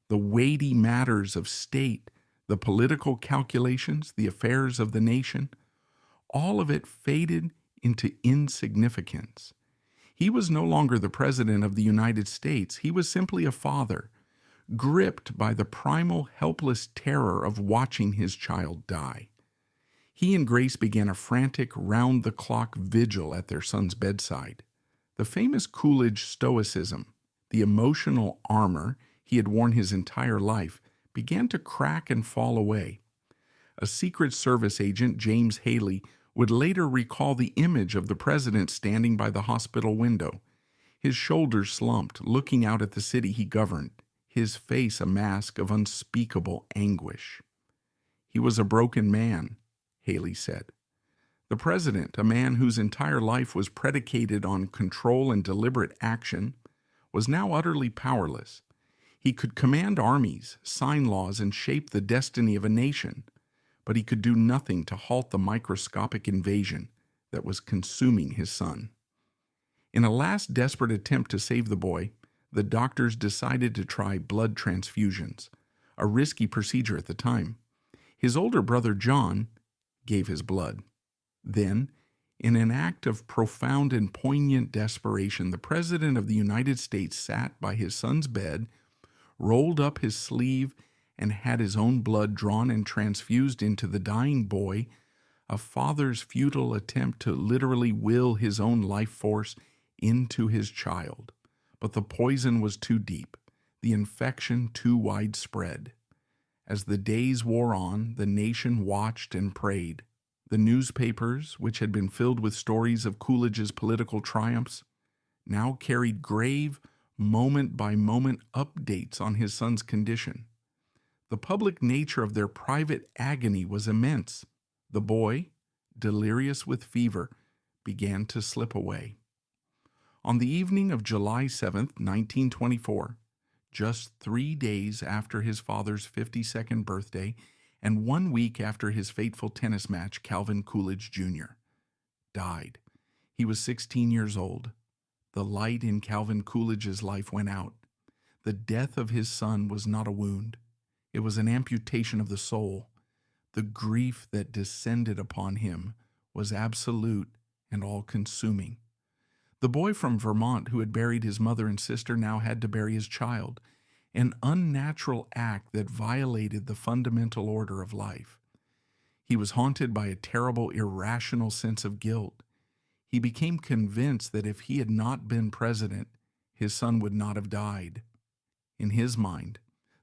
The weighty matters of state, The political calculations, the affairs of the nation, all of it faded into insignificance. He was no longer the President of the United States. He was simply a father, gripped by the primal, helpless terror of watching his child die. He and Grace began a frantic, round-the-clock vigil at their son's bedside. The famous Coolidge stoicism, the emotional armor he had worn his entire life, began to crack and fall away. A Secret Service agent, James Haley, would later recall the image of the president standing by the hospital window, his shoulders slumped, looking out at the city he governed, his face a mask of unspeakable anguish. He was a broken man, Haley said. The president, a man whose entire life was predicated on control and deliberate action, was now utterly powerless. He could command armies, sign laws, and shape the destiny of a nation, but he could do nothing to halt the microscopic invasion that was consuming his son. In a last desperate attempt to save the boy, the doctors decided to try blood transfusions, a risky procedure at the time. His older brother John gave his blood. Then, in an act of profound and poignant desperation, the President of the United States sat by his son's bed, rolled up his sleeve, and had his own blood drawn and transfused into the dying boy, a father's futile attempt to literally will his own life force into his child. But the poison was too deep, the infection too widespread. As the days wore on, the nation watched and prayed. The newspapers, which had been filled with stories of Coolidge's political triumphs, now carried grave, moment-by-moment updates on his son's condition. The public nature of their private agony was immense. The boy, delirious with fever, began to slip away. On the evening of July 7, 1924, just 3 days after his father's 52nd birthday and 1 week after his fateful tennis match, Calvin Coolidge Jr. died. He was 16 years old. The light in Calvin Coolidge's life went out. The death of his son was not a wound. It was an amputation of the soul. The grief that descended upon him was absolute and all-consuming. The boy from Vermont who had buried his mother and sister now had to bury his child, an unnatural act that violated the fundamental order of life. He was haunted by a terrible, irrational sense of guilt. He became convinced that if he had not been president, his son would not have died. In his mind,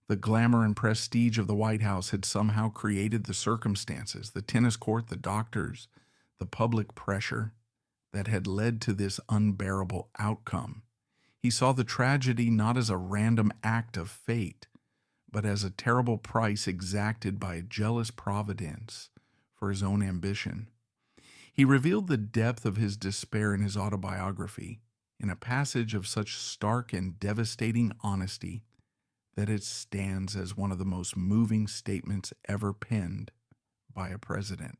the glamour and prestige of the White House had somehow created the circumstances, the tennis court, the doctors, the public pressure that had led to this unbearable outcome. He saw the tragedy not as a random act of fate, but as a terrible price exacted by a jealous providence for his own ambition. He revealed the depth of his despair in his autobiography, in a passage of such stark and devastating honesty that it stands as one of the most moving statements ever penned by a president.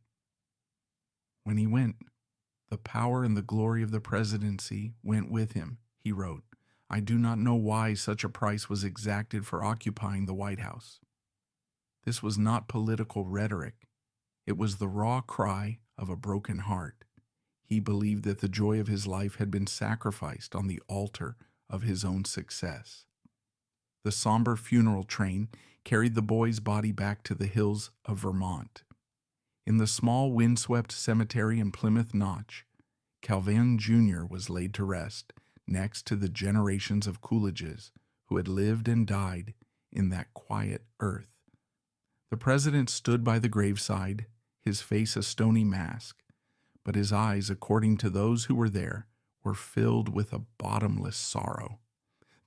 When he went, the power and the glory of the presidency went with him, he wrote. I do not know why such a price was exacted for occupying the White House. This was not political rhetoric. It was the raw cry of a broken heart. He believed that the joy of his life had been sacrificed on the altar of his own success. The somber funeral train carried the boy's body back to the hills of Vermont. In the small windswept cemetery in Plymouth Notch, Calvin Jr. was laid to rest next to the generations of Coolidges who had lived and died in that quiet earth. The president stood by the graveside, his face a stony mask, but his eyes, according to those who were there, were filled with a bottomless sorrow.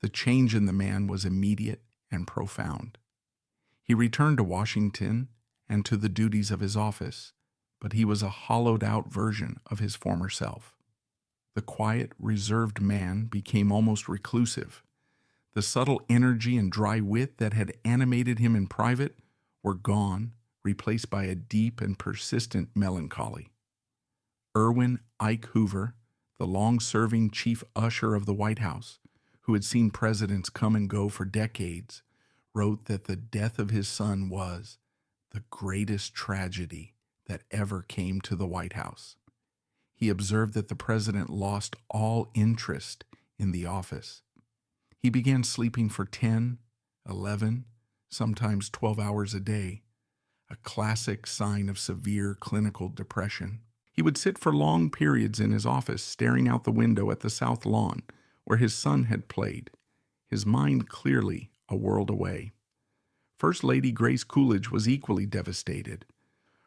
The change in the man was immediate and profound. He returned to Washington and to the duties of his office, but he was a hollowed-out version of his former self. The quiet, reserved man became almost reclusive. The subtle energy and dry wit that had animated him in private were gone, replaced by a deep and persistent melancholy. Erwin Ike Hoover, the long-serving chief usher of the White House, who had seen presidents come and go for decades, wrote that the death of his son was the greatest tragedy that ever came to the White House. He observed that the president lost all interest in the office. He began sleeping for 10, 11, sometimes 12 hours a day, a classic sign of severe clinical depression. He would sit for long periods in his office, staring out the window at the south lawn where his son had played, his mind clearly a world away. First Lady Grace Coolidge was equally devastated.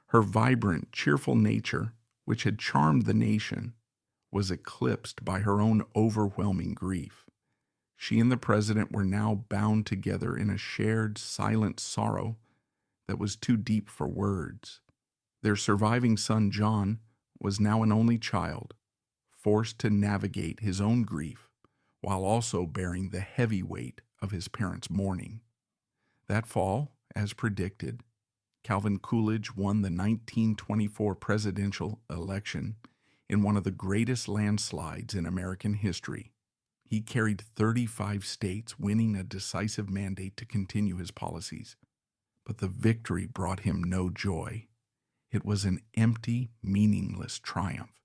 Her vibrant, cheerful nature, which had charmed the nation, was eclipsed by her own overwhelming grief. She and the president were now bound together in a shared, silent sorrow that was too deep for words. Their surviving son, John, was now an only child, forced to navigate his own grief while also bearing the heavy weight of his parents' mourning. That fall, as predicted, Calvin Coolidge won the 1924 presidential election in one of the greatest landslides in American history. He carried 35 states, winning a decisive mandate to continue his policies. But the victory brought him no joy. It was an empty, meaningless triumph.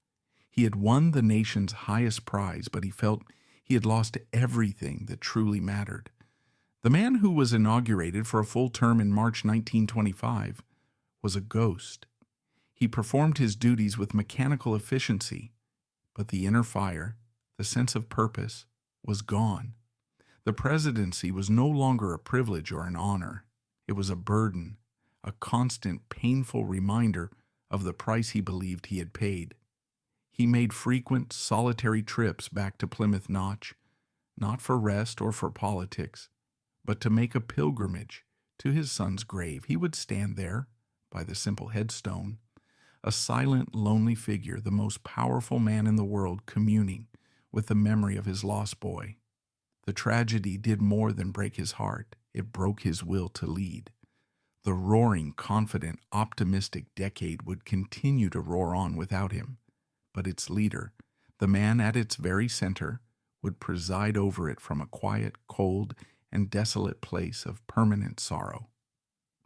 He had won the nation's highest prize, but he felt he had lost everything that truly mattered. The man who was inaugurated for a full term in March 1925 was a ghost. He performed his duties with mechanical efficiency, but the inner fire, the sense of purpose, was gone. The presidency was no longer a privilege or an honor. It was a burden, a constant, painful reminder of the price he believed he had paid. He made frequent, solitary trips back to Plymouth Notch, not for rest or for politics, but to make a pilgrimage to his son's grave. He would stand there by the simple headstone, a silent, lonely figure, the most powerful man in the world, communing with the memory of his lost boy. The tragedy did more than break his heart. It broke his will to lead. The roaring, confident, optimistic decade would continue to roar on without him, but its leader, the man at its very center, would preside over it from a quiet, cold, and desolate place of permanent sorrow.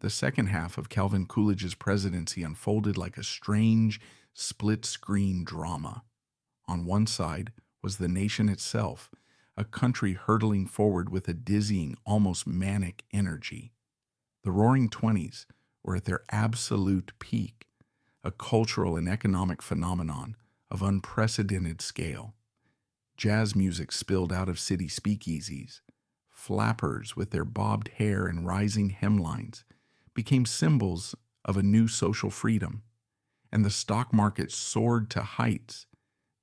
The second half of Calvin Coolidge's presidency unfolded like a strange, split-screen drama. On one side was the nation itself, a country hurtling forward with a dizzying, almost manic energy. The Roaring Twenties were at their absolute peak, a cultural and economic phenomenon of unprecedented scale. Jazz music spilled out of city speakeasies. Flappers with their bobbed hair and rising hemlines became symbols of a new social freedom, and the stock market soared to heights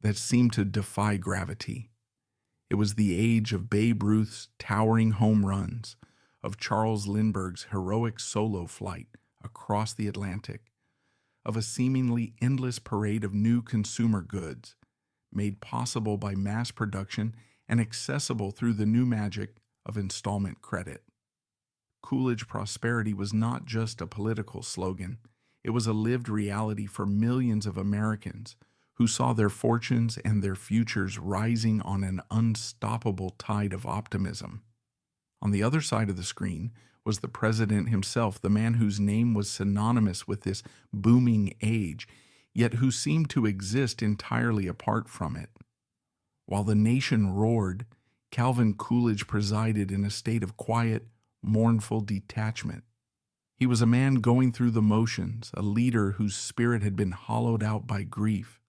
that seemed to defy gravity. It was the age of Babe Ruth's towering home runs, of Charles Lindbergh's heroic solo flight across the Atlantic, of a seemingly endless parade of new consumer goods, made possible by mass production and accessible through the new magic of installment credit. Coolidge prosperity was not just a political slogan. It was a lived reality for millions of Americans who saw their fortunes and their futures rising on an unstoppable tide of optimism. On the other side of the screen was the president himself, the man whose name was synonymous with this booming age, yet who seemed to exist entirely apart from it. While the nation roared, Calvin Coolidge presided in a state of quiet, mournful detachment. He was a man going through the motions, a leader whose spirit had been hollowed out by grief.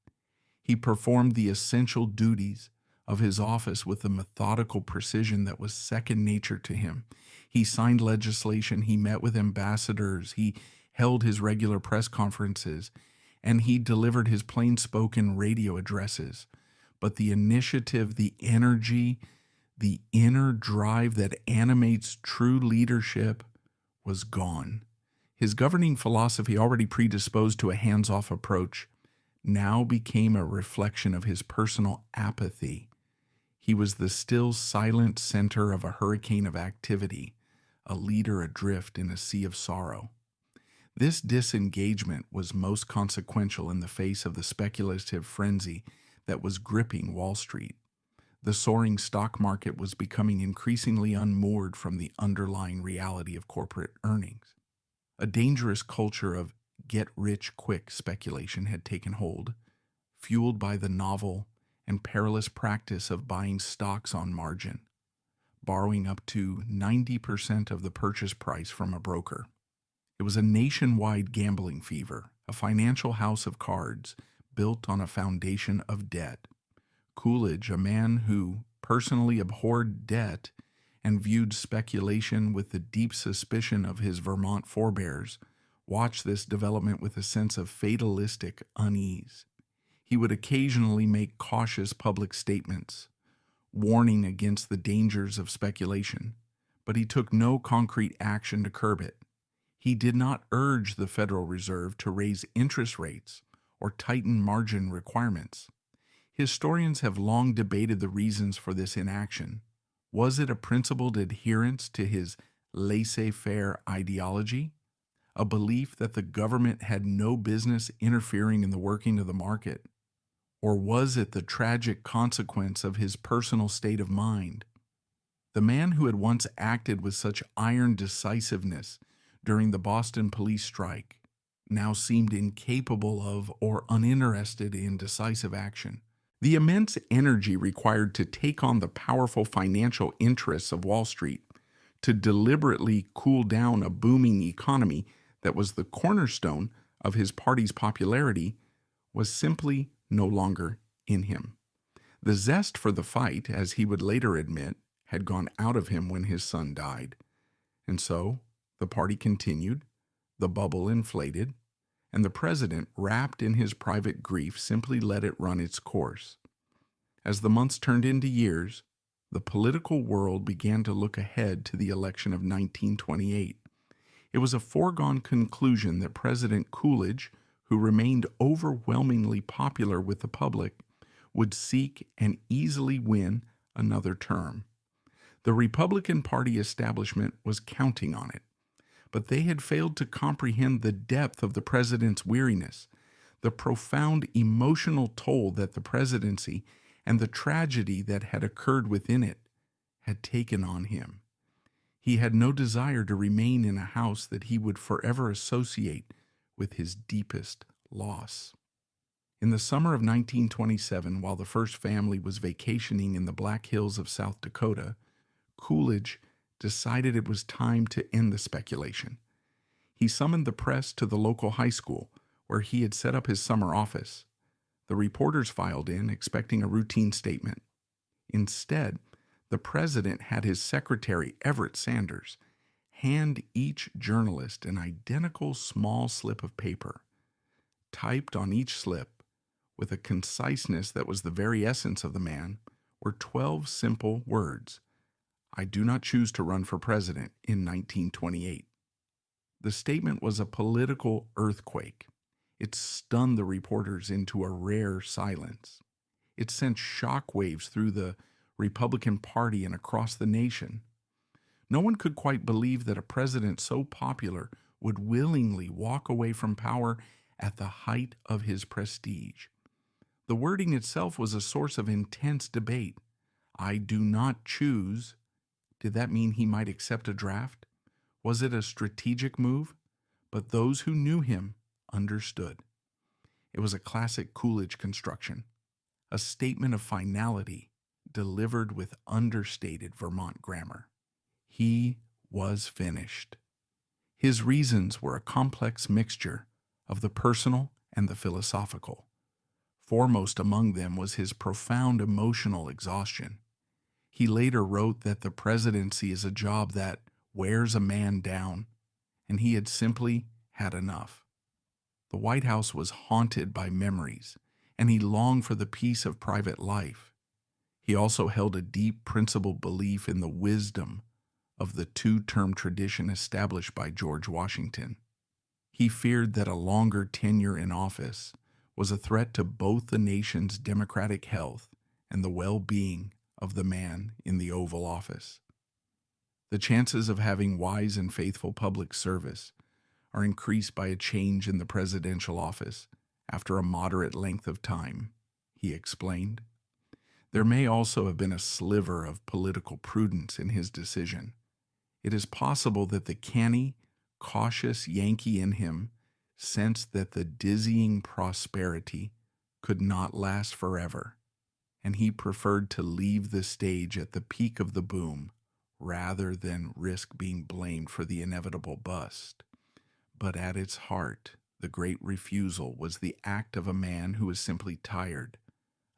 He performed the essential duties of his office with a methodical precision that was second nature to him. He signed legislation, he met with ambassadors, he held his regular press conferences, and he delivered his plain-spoken radio addresses. But the initiative, the energy, the inner drive that animates true leadership was gone. His governing philosophy, already predisposed to a hands-off approach, now became a reflection of his personal apathy. He was the still silent center of a hurricane of activity, a leader adrift in a sea of sorrow. This disengagement was most consequential in the face of the speculative frenzy that was gripping Wall Street. The soaring stock market was becoming increasingly unmoored from the underlying reality of corporate earnings. A dangerous culture of get-rich-quick speculation had taken hold, fueled by the novel and perilous practice of buying stocks on margin, borrowing up to 90% of the purchase price from a broker. It was a nationwide gambling fever, a financial house of cards built on a foundation of debt. Coolidge, a man who personally abhorred debt and viewed speculation with the deep suspicion of his Vermont forebears, watched this development with a sense of fatalistic unease. He would occasionally make cautious public statements, warning against the dangers of speculation, but he took no concrete action to curb it. He did not urge the Federal Reserve to raise interest rates or tighten margin requirements. Historians have long debated the reasons for this inaction. Was it a principled adherence to his laissez-faire ideology, a belief that the government had no business interfering in the working of the market? Or was it the tragic consequence of his personal state of mind? The man who had once acted with such iron decisiveness during the Boston police strike now seemed incapable of or uninterested in decisive action. The immense energy required to take on the powerful financial interests of Wall Street, to deliberately cool down a booming economy that was the cornerstone of his party's popularity, was simply no longer in him. The zest for the fight, as he would later admit, had gone out of him when his son died. And so the party continued, the bubble inflated, and the president, wrapped in his private grief, simply let it run its course. As the months turned into years, the political world began to look ahead to the election of 1928. It was a foregone conclusion that President Coolidge, who remained overwhelmingly popular with the public, would seek and easily win another term. The Republican Party establishment was counting on it, but they had failed to comprehend the depth of the president's weariness, the profound emotional toll that the presidency and the tragedy that had occurred within it had taken on him. He had no desire to remain in a house that he would forever associate with his deepest loss. In the summer of 1927, while the first family was vacationing in the Black Hills of South Dakota, Coolidge decided it was time to end the speculation. He summoned the press to the local high school, where he had set up his summer office. The reporters filed in, expecting a routine statement. Instead, the president had his secretary, Everett Sanders, hand each journalist an identical small slip of paper. Typed on each slip, with a conciseness that was the very essence of the man, were 12 simple words: "I do not choose to run for president in 1928. The statement was a political earthquake. It stunned the reporters into a rare silence. It sent shockwaves through the Republican Party and across the nation. No one could quite believe that a president so popular would willingly walk away from power at the height of his prestige. The wording itself was a source of intense debate. I do not choose. Did that mean he might accept a draft? Was it a strategic move? But those who knew him understood. It was a classic Coolidge construction, a statement of finality delivered with understated Vermont grammar. He was finished. His reasons were a complex mixture of the personal and the philosophical. Foremost among them was his profound emotional exhaustion. He later wrote that the presidency is a job that wears a man down, and he had simply had enough. The White House was haunted by memories, and he longed for the peace of private life. He also held a deep principled belief in the wisdom of the two-term tradition established by George Washington. He feared that a longer tenure in office was a threat to both the nation's democratic health and the well-being of the man in the Oval Office. The chances of having wise and faithful public service are increased by a change in the presidential office after a moderate length of time, he explained. There may also have been a sliver of political prudence in his decision. It is possible that the canny, cautious Yankee in him sensed that the dizzying prosperity could not last forever, and he preferred to leave the stage at the peak of the boom rather than risk being blamed for the inevitable bust. But at its heart, the great refusal was the act of a man who was simply tired,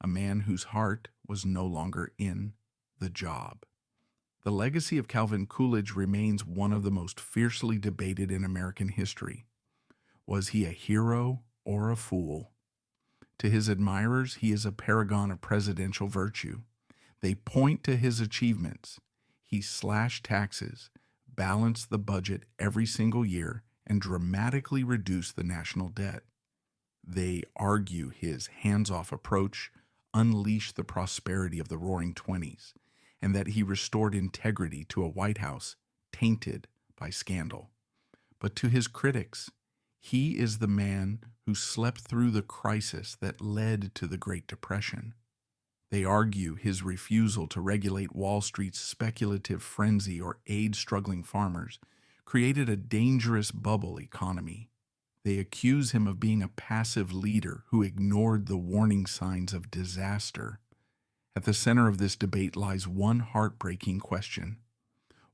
a man whose heart was no longer in the job. The legacy of Calvin Coolidge remains one of the most fiercely debated in American history. Was he a hero or a fool? To his admirers, he is a paragon of presidential virtue. They point to his achievements. He slashed taxes, balanced the budget every single year, and dramatically reduced the national debt. They argue his hands-off approach unleashed the prosperity of the Roaring Twenties, and that he restored integrity to a White House tainted by scandal. But to his critics, he is the man who slept through the crisis that led to the Great Depression. They argue his refusal to regulate Wall Street's speculative frenzy or aid struggling farmers created a dangerous bubble economy. They accuse him of being a passive leader who ignored the warning signs of disaster. At the center of this debate lies one heartbreaking question.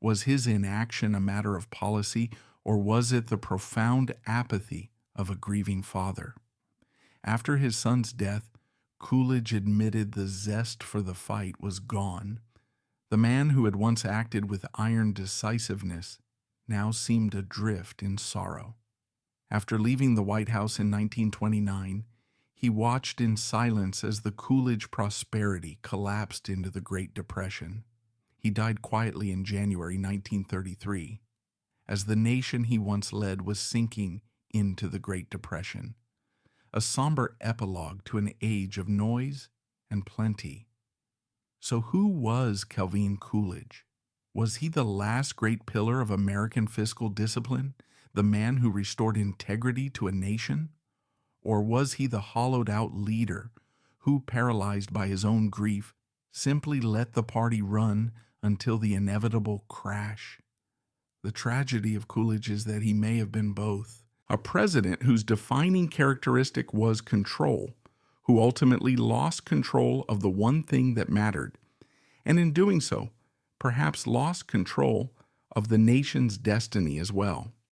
Was his inaction a matter of policy, or was it the profound apathy of a grieving father? After his son's death, Coolidge admitted the zest for the fight was gone. The man who had once acted with iron decisiveness now seemed adrift in sorrow. After leaving the White House in 1929, he watched in silence as the Coolidge prosperity collapsed into the Great Depression. He died quietly in January 1933, as the nation he once led was sinking into the Great Depression, a somber epilogue to an age of noise and plenty. So who was Calvin Coolidge? Was he the last great pillar of American fiscal discipline, the man who restored integrity to a nation? Or was he the hollowed-out leader who, paralyzed by his own grief, simply let the party run until the inevitable crash? The tragedy of Coolidge is that he may have been both. A president whose defining characteristic was control, who ultimately lost control of the one thing that mattered, and in doing so, perhaps lost control of the nation's destiny as well.